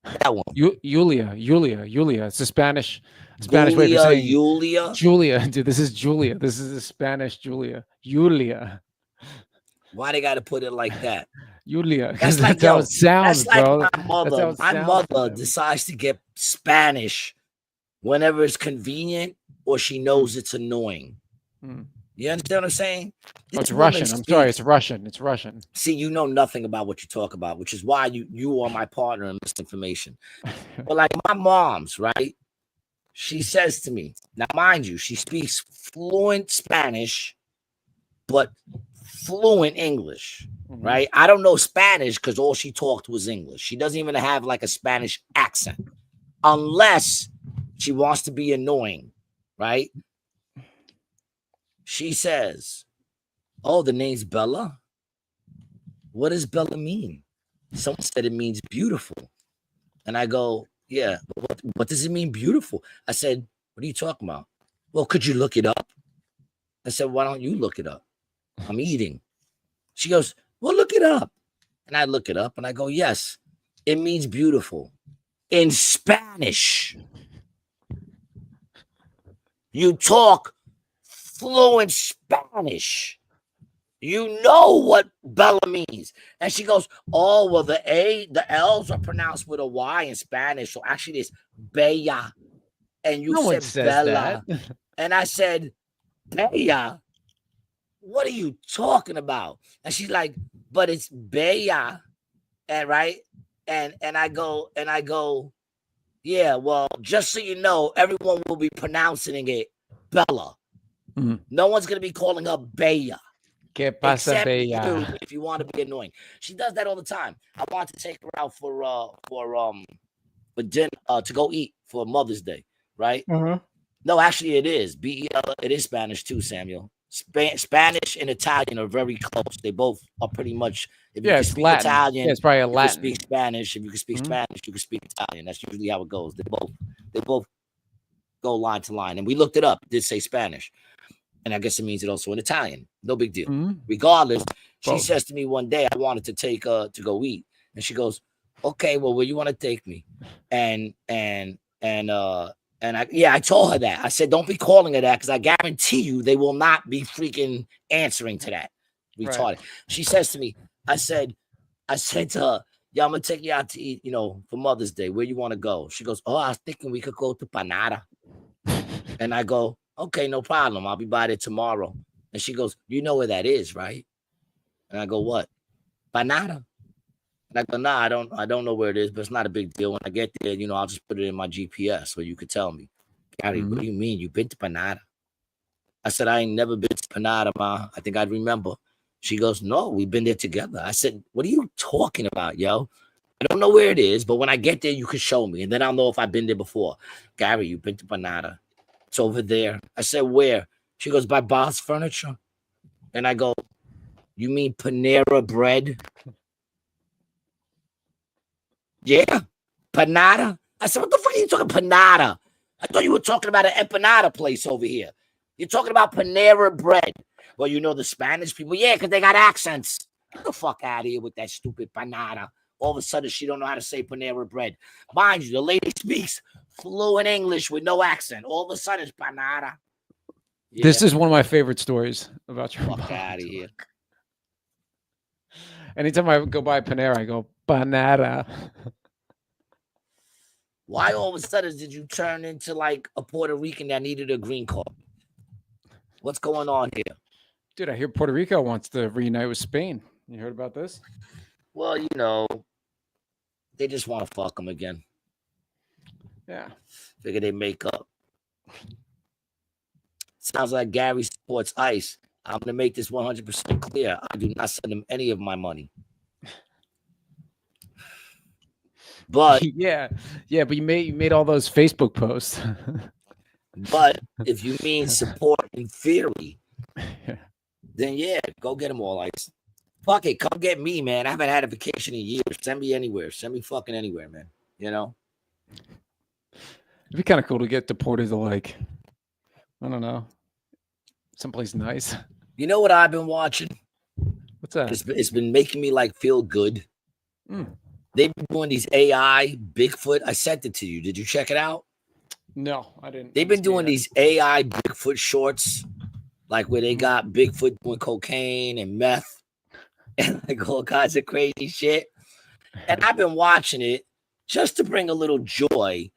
That one. Julia. It's a Spanish way for saying Julia. Dude, this is Julia. This is a Spanish Julia. Why they got to put it like that? Julia. That's how it sounds, bro. My mother decides to get Spanish whenever it's convenient or she knows it's annoying. You understand what I'm saying? It's Russian. I'm sorry. It's Russian. See, you know nothing about what you talk about, which is why you are my partner in misinformation. But like my mom's, right? She says to me, now mind you, she speaks fluent Spanish, but fluent English, right? I don't know Spanish because all she talked was English. She doesn't even have like a Spanish accent unless she wants to be annoying, right? She says, oh, the name's Bella. What does Bella mean? Someone said it means beautiful. And I go, yeah, what does it mean beautiful? I said, what are you talking about? Well, could you look it up? I said, why don't you look it up? I'm eating. She goes, well, look it up. And I look it up and I go, yes, it means beautiful in Spanish. You talk fluent Spanish. You know what Bella means. And she goes, oh, well, the L's are pronounced with a Y in Spanish. So actually it's Bella. And you said Bella. And I said, Bella? What are you talking about? And she's like, but it's Bella. And right. And I go, yeah, well, just so you know, everyone will be pronouncing it Bella. No one's going to be calling her Bella. Que pasa, Bella? If you want to be annoying. She does that all the time. I want to take her out for dinner, to go eat for Mother's Day, right? No, actually it is. It is Spanish too, Samuel. Spanish and Italian are very close. They both are pretty much. If you can speak Latin. Italian, it's probably a Latin. You can speak Spanish. If you can speak Spanish, you can speak Italian. That's usually how it goes. They both go line to line. And we looked it up. It did say Spanish. And I guess it means it also in Italian. No big deal. Regardless, she says to me one day, I wanted to take to go eat. And she goes, okay, well, where you want to take me? And I told her that. I said, don't be calling her that because I guarantee you they will not be freaking answering to that. Retarded. Right. She says to me, I said to her, yeah, I'm going to take you out to eat, for Mother's Day. Where you want to go? She goes, oh, I was thinking we could go to Panada. And I go, okay, no problem. I'll be by there tomorrow. And she goes, you know where that is, right? And I go, what? Panada. And I go, nah, I don't know where it is, but it's not a big deal. When I get there, I'll just put it in my GPS so you could tell me. Gary, what do you mean? You've been to Panada? I said, I ain't never been to Panada, Ma. I think I'd remember. She goes, no, we've been there together. I said, what are you talking about, yo? I don't know where it is, but when I get there, you can show me, and then I'll know if I've been there before. Gary, you've been to Panada. It's over there. I said, where? She goes, by Bob's Furniture. And I go, you mean Panera Bread? Yeah, Panada. I said, what the fuck are you talking Panada? I thought you were talking about an empanada place over here. You're talking about Panera Bread. Well, you know the Spanish people. Yeah, because they got accents. Get the fuck out of here with that stupid Panada. All of a sudden, she don't know how to say Panera Bread. Mind you, the lady speaks fluent English with no accent. All of a sudden, it's Panada. Yeah. This is one of my favorite stories about your fuck out of here. Anytime I go by Panera, I go, Panada. Why all of a sudden did you turn into like a Puerto Rican that needed a green card? What's going on here? Dude, I hear Puerto Rico wants to reunite with Spain. You heard about this? Well, you know, they just want to fuck them again. Yeah. Figure they make up. Sounds like Gary supports ICE. I'm going to make this 100% clear. I do not send him any of my money. But yeah, but you made all those Facebook posts. But if you mean support in theory, then yeah, go get them all. ICE. Fuck it, come get me, man. I haven't had a vacation in years. Send me anywhere. Send me fucking anywhere, man. You know? It'd be kind of cool to get deported to, like, I don't know, someplace nice. You know what I've been watching? What's that? It's been making me like feel good. They've been doing these AI Bigfoot. I sent it to you. Did you check it out? No, I didn't. They've been doing these AI Bigfoot shorts, like where they got Bigfoot doing cocaine and meth and like all kinds of crazy shit. And I've been watching it just to bring a little joy,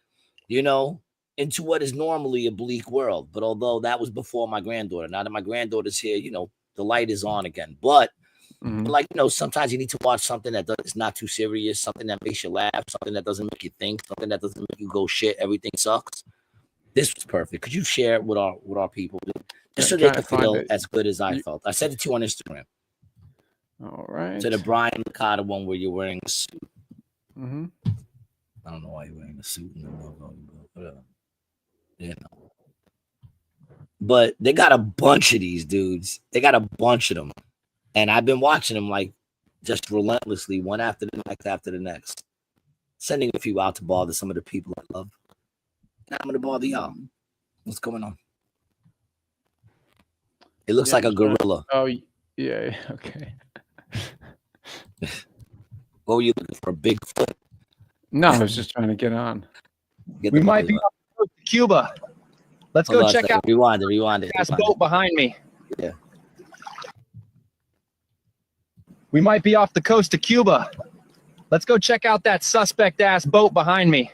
you know, into what is normally a bleak world. But although that was before my granddaughter, now that my granddaughter's here, you know, the light is on again. But like, you know, sometimes you need to watch something that is not too serious, something that makes you laugh, something that doesn't make you think, something that doesn't make you go shit. Everything sucks. This was perfect. Could you share it with our people, just so they can feel as good as I felt? I sent it to you on Instagram. All right. To the Brian Licata one where you're wearing a suit. I don't know why you're wearing a suit. You know. But they got a bunch of these dudes. They got a bunch of them. And I've been watching them like just relentlessly, one after the next after the next. Sending a few out to bother some of the people I love. And I'm going to bother y'all. What's going on? It looks like a gorilla. Oh, yeah. Okay. What were you looking for? A Bigfoot? No, I was just trying to get on. We might be on Cuba. Let's go check out. Rewind it. That's boat behind me. Yeah. We might be off the coast of Cuba. Let's go check out that suspect ass boat behind me.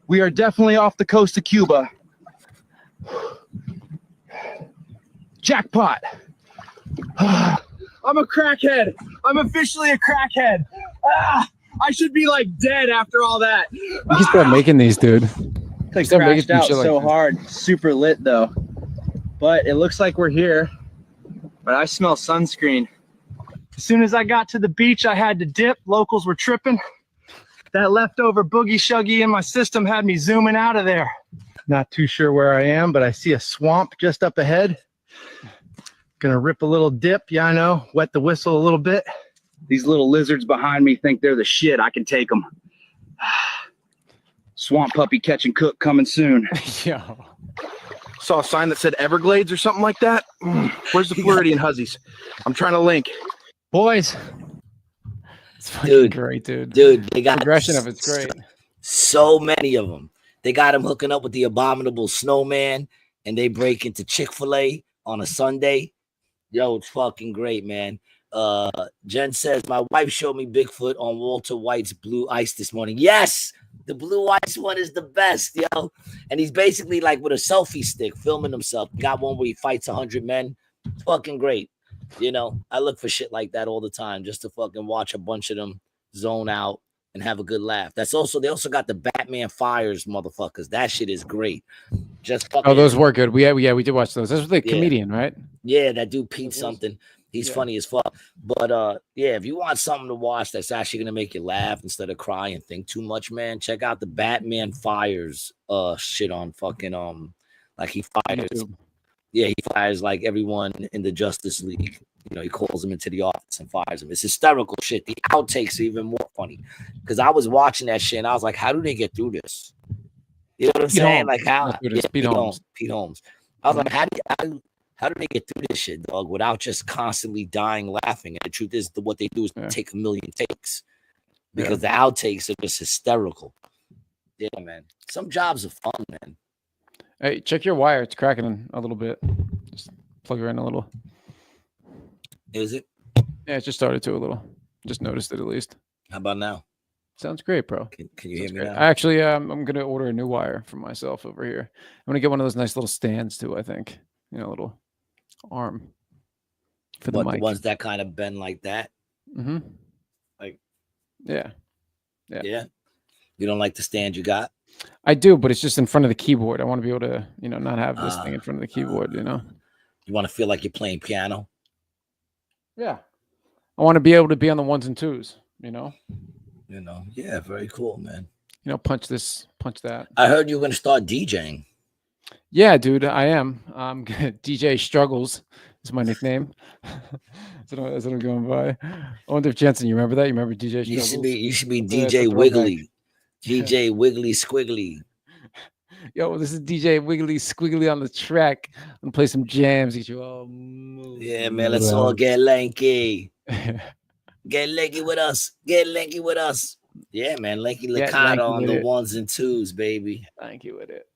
We are definitely off the coast of Cuba. Jackpot. I'm a crackhead. I'm officially a crackhead. I should be like dead after all that. You can start making these, dude. I crashed out so hard. Super lit though. But it looks like we're here. But I smell sunscreen. As soon as I got to the beach, I had to dip. Locals were tripping. That leftover boogie shuggy in my system had me zooming out of there. Not too sure where I am, but I see a swamp just up ahead. Gonna rip a little dip. Yeah, I know. Wet the whistle a little bit. These little lizards behind me think they're the shit. I can take them. Swamp puppy catch and cook coming soon. Yo. Saw a sign that said Everglades or something like that. Where's the Floridian Huzzies? I'm trying to link. Boys. It's fucking great, dude. Dude, they got progression of it's great. So many of them. They got him hooking up with the abominable snowman, and they break into Chick-fil-A on a Sunday. Yo, it's fucking great, man. Jen says, my wife showed me Bigfoot on Walter White's Blue Ice this morning. Yes, the Blue Ice one is the best, yo. And he's basically like with a selfie stick filming himself. Got one where he fights 100 men. It's fucking great. You know, I look for shit like that all the time just to fucking watch a bunch of them zone out and have a good laugh. They also got the Batman Fires motherfuckers. That shit is great. Just fucking. Oh, those were good. We did watch those. That's the comedian, right? Yeah, that dude Pete something. He's funny as fuck. But yeah, if you want something to watch that's actually gonna make you laugh instead of cry and think too much, man, check out the Batman fires shit on fucking like he fires YouTube. Yeah, he fires like everyone in the Justice League. You know, he calls them into the office and fires them. It's hysterical shit. The outtakes are even more funny because I was watching that shit and I was like, how do they get through this? You know what I'm saying? Like how? Yeah, Pete Holmes. Pete Holmes. I was like, how do they get through this shit, dog, without just constantly dying laughing? And the truth is, what they do is take a million takes because the outtakes are just hysterical. Yeah, man. Some jobs are fun, man. Hey, check your wire. It's cracking a little bit. Just plug her in a little. Is it? Yeah, it just started to a little. Just noticed it at least. How about now? Sounds great, bro. Can you hear me now? Actually, I'm gonna order a new wire for myself over here. I'm gonna get one of those nice little stands too. I think a little arm for the mic. The ones that kind of bend like that. Mm-hmm. Like, yeah. You don't like the stand you got? I do, but it's just in front of the keyboard. I want to be able to, not have this thing in front of the keyboard. You want to feel like you're playing piano. Yeah, I want to be able to be on the ones and twos. Yeah, very cool, man. Punch this, punch that. I heard you were going to start DJing. Yeah, dude, I am. DJ Struggles is my nickname. That's what I'm going by. I wonder if Jensen, you remember that? You remember DJ Struggles? You should be DJ Wiggly. DJ Wiggly Squiggly. Yo, this is DJ Wiggly Squiggly on the track. I'm gonna play some jams. Get you all moved. Yeah, man. Let's all get lanky. Get lanky with us. Get lanky with us. Yeah, man. Lanky Licata on the ones and twos, baby. Thank you with it.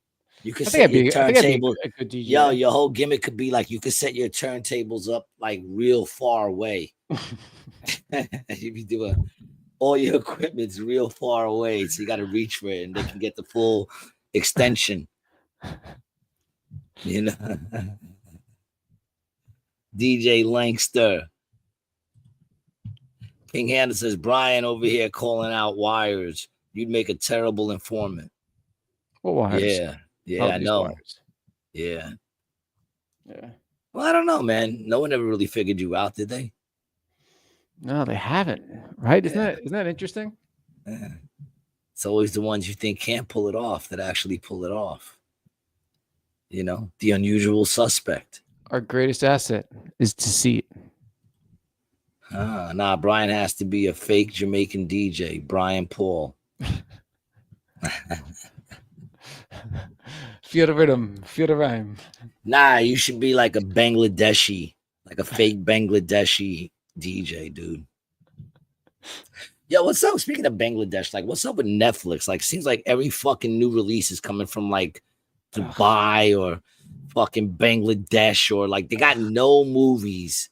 You could set your turntable. Yo, your whole gimmick could be like you could set your turntables up like real far away. You be doing all your equipment's real far away, so you got to reach for it, and they can get the full extension. DJ Langster. King Hannah says, Brian over here calling out wires. You'd make a terrible informant. What wires? Yeah, I know. Wires. Yeah. Well, I don't know, man. No one ever really figured you out, did they? No, they haven't. Right? Isn't that interesting? Yeah. It's always the ones you think can't pull it off that actually pull it off. The unusual suspect. Our greatest asset is deceit. Nah, Brian has to be a fake Jamaican DJ, Brian Paul. Feel the rhythm, feel the rhyme. Nah, you should be like a Bangladeshi, like a fake Bangladeshi DJ, dude. Yo, what's up? Speaking of Bangladesh, like, what's up with Netflix? Like, seems like every fucking new release is coming from like Dubai or fucking Bangladesh, or like they got no movies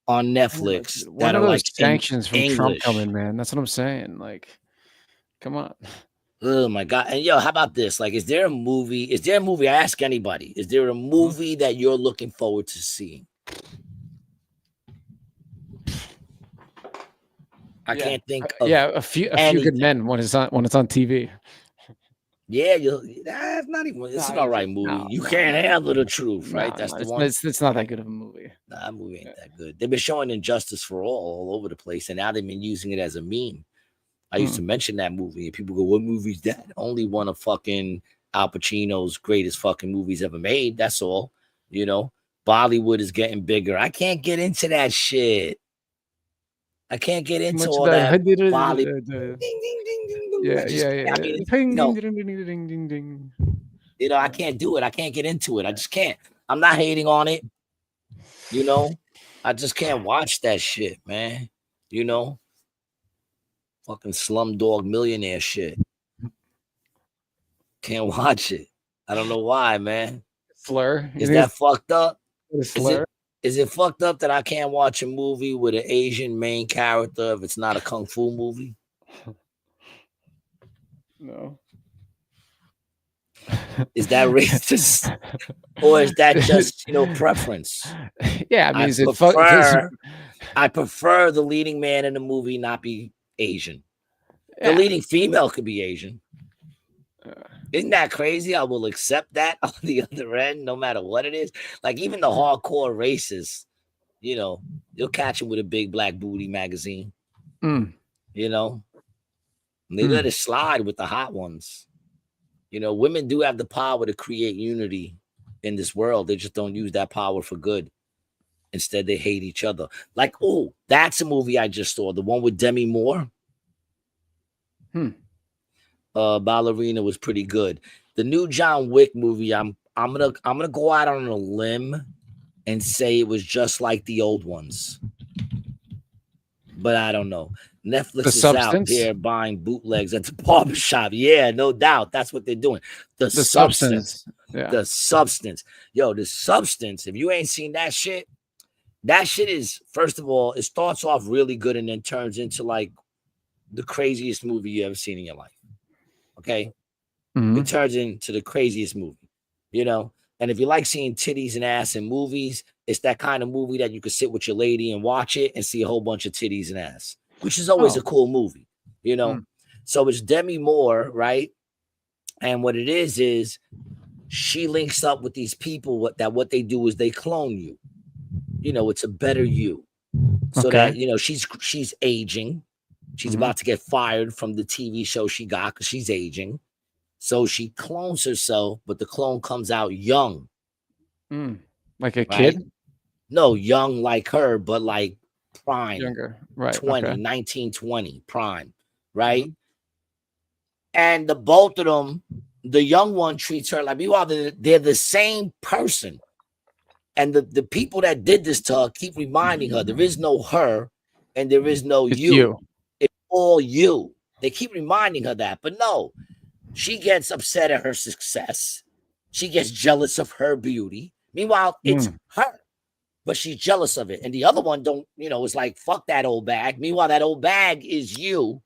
on Netflix that are like sanctions from English. Trump coming, man. That's what I'm saying. Like, come on. Oh my God. And yo, how about this? Like, is there a movie? I ask anybody, is there a movie that you're looking forward to seeing? I can't think of a few good men when it's on TV. Yeah, that's not even. It's an all right movie. You can't handle the truth, right? That's the one. It's not that good of a movie. Nah, that movie ain't that good. They've been showing Injustice for all over the place, and now they've been using it as a meme. I used to mention that movie, and people go, "What movie's that?" Only one of fucking Al Pacino's greatest fucking movies ever made. That's all. Bollywood is getting bigger. I can't get into that shit. I can't get into all that Bollywood. Ding, ding, ding, ding. Yeah. I can't do it. I can't get into it. I just can't. I'm not hating on it. I just can't watch that shit, man. Fucking Slumdog Millionaire shit. Can't watch it. I don't know why, man. Slur. Is that fucked up? Slur. Is it fucked up that I can't watch a movie with an Asian main character if it's not a kung fu movie? No. Is that racist? Or is that just, preference? Yeah, I mean, I prefer the leading man in the movie not be Asian. The leading female could be Asian. Isn't that crazy? I will accept that on the other end, no matter what it is. Like, even the hardcore racists you know, you'll catch them with a big black booty magazine. You know, and they let it slide with the hot ones. You know, women do have the power to create unity in this world. They just don't use that power for good. Instead, they hate each other. Like, oh, that's a movie I just saw. The one with Demi Moore. Ballerina was pretty good. The new John Wick movie, I'm gonna go out on a limb and say it was just like the old ones. But I don't know. Netflix is out here buying bootlegs at the barbershop. Yeah, no doubt. That's what they're doing. The substance. Yeah. The substance. Yo, the substance. If you ain't seen that shit is, first of all, it starts off really good and then turns into like the craziest movie you ever seen in your life. Okay? It turns into the craziest movie, you know? And if you like seeing titties and ass in movies, it's that kind of movie that you could sit with your lady and watch it and see a whole bunch of titties and ass, which is always a cool movie, you know? So it's Demi Moore, right? And what it is she links up with these people what they do is they clone you. You know, it's a better you. So that, you know, she's aging. She's about to get fired from the TV show she got because she's aging. So she clones herself, but the clone comes out young. Like a kid? No, young like her, but like prime. Younger, right. 19, 20, prime, right? And the both of them, the young one treats her like, meanwhile, they're the same person. And the people that did this to her keep reminding her there is no her and there is no you. It's all you. They keep reminding her that. But no, she gets upset at her success. She gets jealous of her beauty. Meanwhile, it's her, but she's jealous of it. And the other one is like, fuck that old bag. Meanwhile, that old bag is you.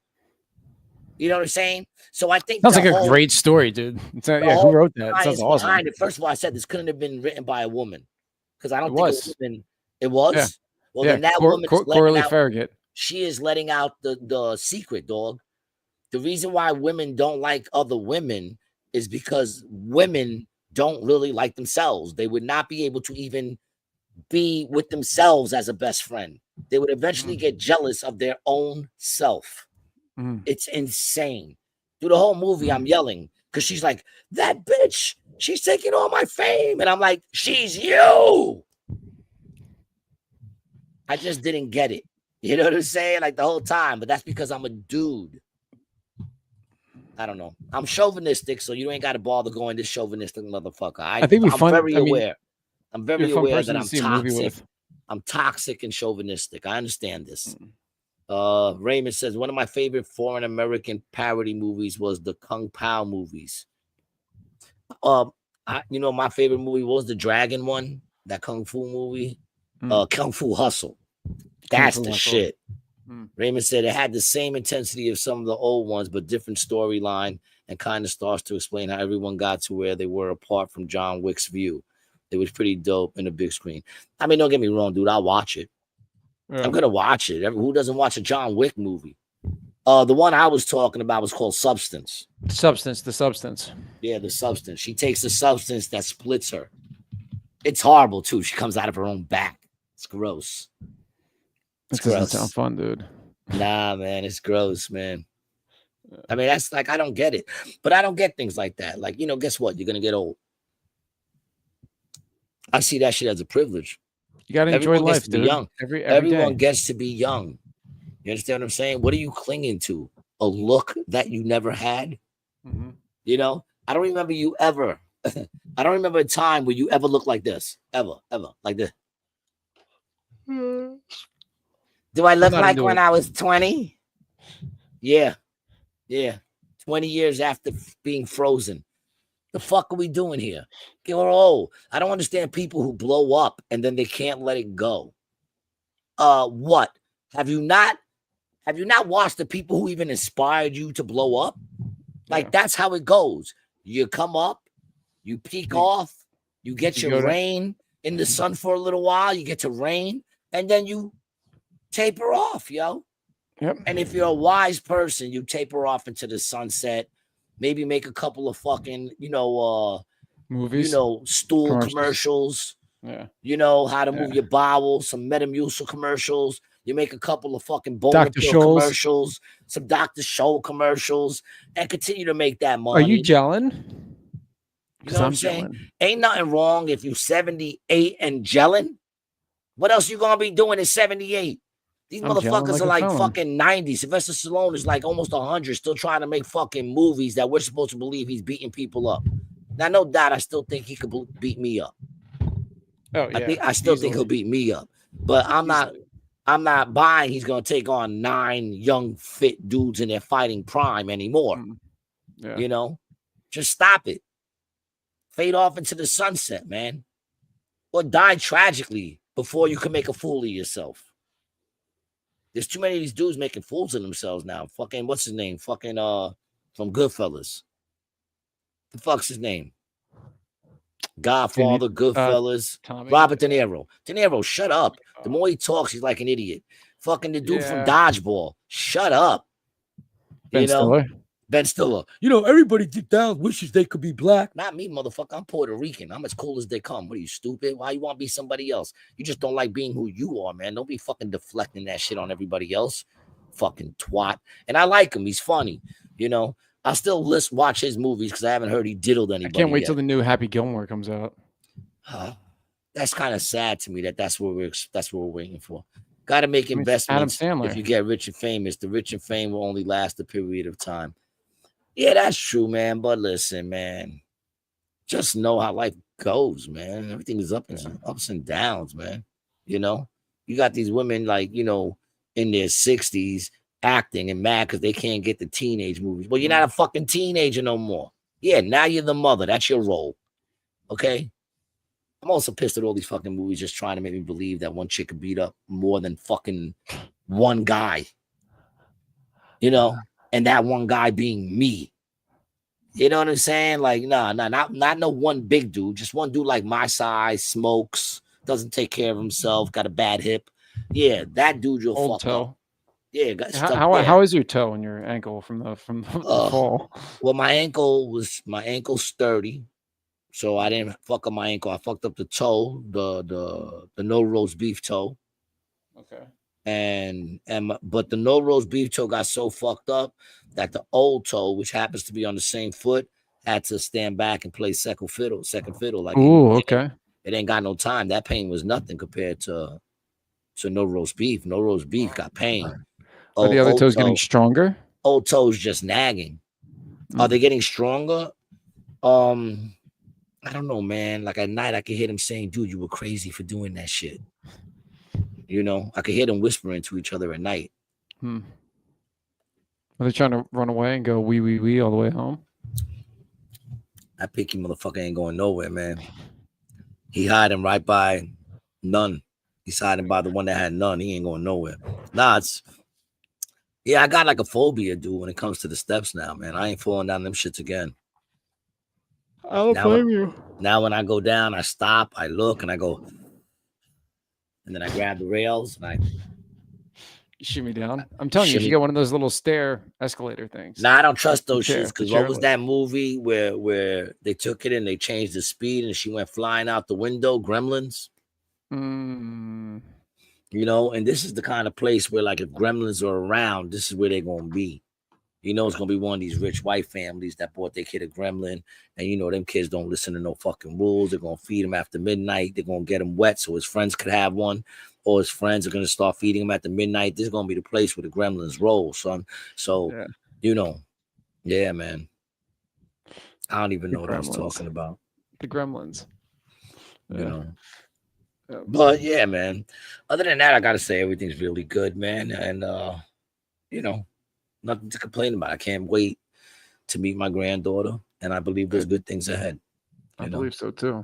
You know what I'm saying? So I think sounds like a great story, dude. Who wrote that? It sounds awesome. First of all, I said this couldn't have been written by a woman. Because I don't think it was. Yeah. Well, then that woman is Farragut. She is letting out the secret, dog. The reason why women don't like other women is because women don't really like themselves. They would not be able to even be with themselves as a best friend. They would eventually get jealous of their own self. It's insane. Through the whole movie, I'm yelling because she's like, that bitch. She's taking all my fame. And I'm like, she's you. I just didn't get it. You know what I'm saying? Like the whole time. But that's because I'm a dude. I don't know. I'm chauvinistic, so you ain't got to bother going this chauvinistic motherfucker. I'm very aware. I'm very aware that I'm toxic. I'm toxic and chauvinistic. I understand this. Raymond says, one of my favorite foreign American parody movies was the Kung Pao movies. My favorite movie was the dragon one, that kung fu movie, Kung Fu Hustle. That's the shit. Raymond said it had the same intensity of some of the old ones, but different storyline, and kind of starts to explain how everyone got to where they were apart from John Wick's view. It was pretty dope in a big screen. I mean, don't get me wrong, dude. I'll watch it. I'm gonna watch it. Who doesn't watch a John Wick movie? The one I was talking about was called Substance. The substance. Yeah, the substance. She takes the substance that splits her. It's horrible too. She comes out of her own back. It's gross. It doesn't sound fun, dude. Nah, man, it's gross, man. I mean, that's like, I don't get it. But I don't get things like that. Like, guess what? You're gonna get old. I see that shit as a privilege. You gotta enjoy life, dude. Young. Everyone gets to be young. You understand what I'm saying? What are you clinging to? A look that you never had? I don't remember you ever. I don't remember a time where you ever looked like this. Ever, like this. Do I look like when I was 20? Yeah. 20 years after being frozen. The fuck are we doing here? We're old. I don't understand people who blow up and then they can't let it go. What? Have you not watched the people who even inspired you to blow up? Like, that's how it goes. You come up, you peak off, you get your rain in the sun for a little while, you get to rain, and then you taper off, yo. Yep. And if you're a wise person, you taper off into the sunset, maybe make a couple of fucking, movies, stool commercials, Yeah. You know how to move your bowels, some Metamucil commercials. You make a couple of fucking boner pill commercials, some Dr. Scholl commercials, and continue to make that money. Are you gelling? You know what I'm saying? Ain't nothing wrong if you 78 and gelling. What else you gonna be doing at 78? These motherfuckers are like fucking 90. Sylvester Stallone is like almost 100, still trying to make fucking movies that we're supposed to believe he's beating people up. Now, no doubt, I still think he could beat me up. Oh yeah, I still think he'll beat me up, but I'm not buying he's gonna take on 9 young fit dudes in their fighting prime anymore. Yeah. You know, just stop it. Fade off into the sunset, man, or die tragically before you can make a fool of yourself. There's too many of these dudes making fools of themselves now. Fucking what's his name? Fucking from Goodfellas. The fuck's his name? Godfather, Goodfellas, Robert De Niro. De Niro, shut up. The more he talks, he's like an idiot. Fucking the dude from Dodgeball. Shut up. Ben Stiller. Ben Stiller. You know, everybody deep down wishes they could be black. Not me, motherfucker. I'm Puerto Rican. I'm as cool as they come. What are you, stupid? Why you want to be somebody else? You just don't like being who you are, man. Don't be fucking deflecting that shit on everybody else. Fucking twat. And I like him. He's funny. You know, I'll still watch his movies because I haven't heard he diddled anybody. I can't wait till the new Happy Gilmore comes out. That's kind of sad to me that's what we're waiting for. Got to make investments. Adam Sandler. If you get rich and famous, the rich and fame will only last a period of time. Yeah, that's true, man. But listen, man, just know how life goes, man. Everything is ups and downs, man. You know, you got these women like, you know, in their 60s acting and mad because they can't get the teenage movies. Well, you're not a fucking teenager no more. Yeah, now you're the mother. That's your role. Okay? I'm also pissed at all these fucking movies just trying to make me believe that one chick could beat up more than fucking one guy. You know? And that one guy being me. You know what I'm saying? Like, not no one big dude. Just one dude like my size, smokes, doesn't take care of himself, got a bad hip. Yeah, that dude you'll fuck up. Yeah, how is your toe and your ankle from the fall? Well, my ankle's sturdy, so I didn't fuck up my ankle. I fucked up the toe, the no roast beef toe. Okay. But the no roast beef toe got so fucked up that the old toe, which happens to be on the same foot, had to stand back and play second fiddle. Like, okay. It ain't got no time. That pain was nothing compared to no roast beef. No roast beef got pain. Are the other toes getting stronger? Old toes just nagging. Are they getting stronger? I don't know, man. Like at night, I could hear them saying, "Dude, you were crazy for doing that shit." You know, I could hear them whispering to each other at night. Are they trying to run away and go wee all the way home? That picky motherfucker ain't going nowhere, man. He hiding right by none. He's hiding by the one that had none. He ain't going nowhere. I got like a phobia, dude, when it comes to the steps now, man. I ain't falling down them shits again. I don't blame you. Now when I go down, I stop, I look, and I go, and then I grab the rails and I shimmy down. I'm telling you, you get one of those little stair escalator things. Nah, I don't trust those shits because what was that movie where they took it and they changed the speed and she went flying out the window? Gremlins. You know, and this is the kind of place where, like, if gremlins are around, this is where they're gonna be. You know, it's gonna be one of these rich white families that bought their kid a gremlin, and you know them kids don't listen to no fucking rules. They're gonna feed him after midnight. They're gonna get him wet so his friends could have one, or his friends are gonna start feeding him at the midnight. This is gonna be the place where the gremlins roll, son. So, you know, yeah, man. I don't even know what I was talking about. The gremlins. You know. But yeah, man. Other than that, I gotta say everything's really good, man. And you know, nothing to complain about. I can't wait to meet my granddaughter, and I believe there's good things ahead. I believe so too.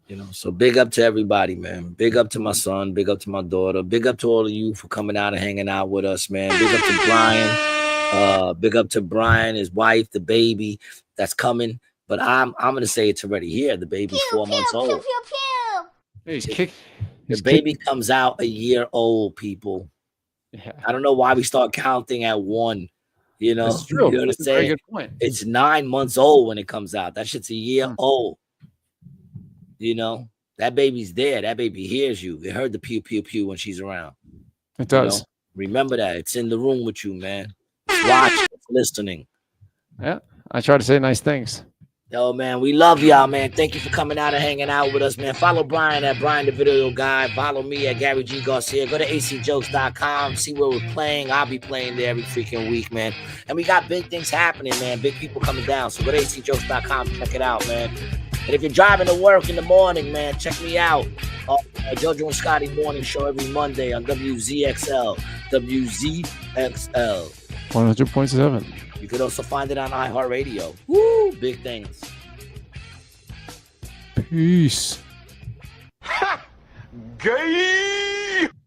You know, so big up to everybody, man. Big up to my son, big up to my daughter, big up to all of you for coming out and hanging out with us, man. Big up to Brian. Big up to Brian, his wife, the baby that's coming. But I'm gonna say it's already here. The baby's 4 months old. The baby comes out a year old, people. Yeah. I don't know why we start counting at 1. You know, that's true. You know That's a very good point. It's 9 months old when it comes out. That shit's a year old. You know, That baby's there. That baby hears you. It heard the pew, pew, pew when she's around. It does. You know? Remember that. It's in the room with you, man. It's watching. It's listening. Yeah. I try to say nice things. Yo, man, we love y'all, man. Thank you for coming out and hanging out with us, man. Follow Brian at Brian the Video Guy. Follow me at Gary G. Garcia. Go to acjokes.com. See where we're playing. I'll be playing there every freaking week, man. And we got big things happening, man. Big people coming down. So go to acjokes.com. Check it out, man. And if you're driving to work in the morning, man, check me out. JoJo and Scotty morning show every Monday on WZXL. WZXL. 100.7. You could also find it on iHeartRadio. Woo! Big things. Peace.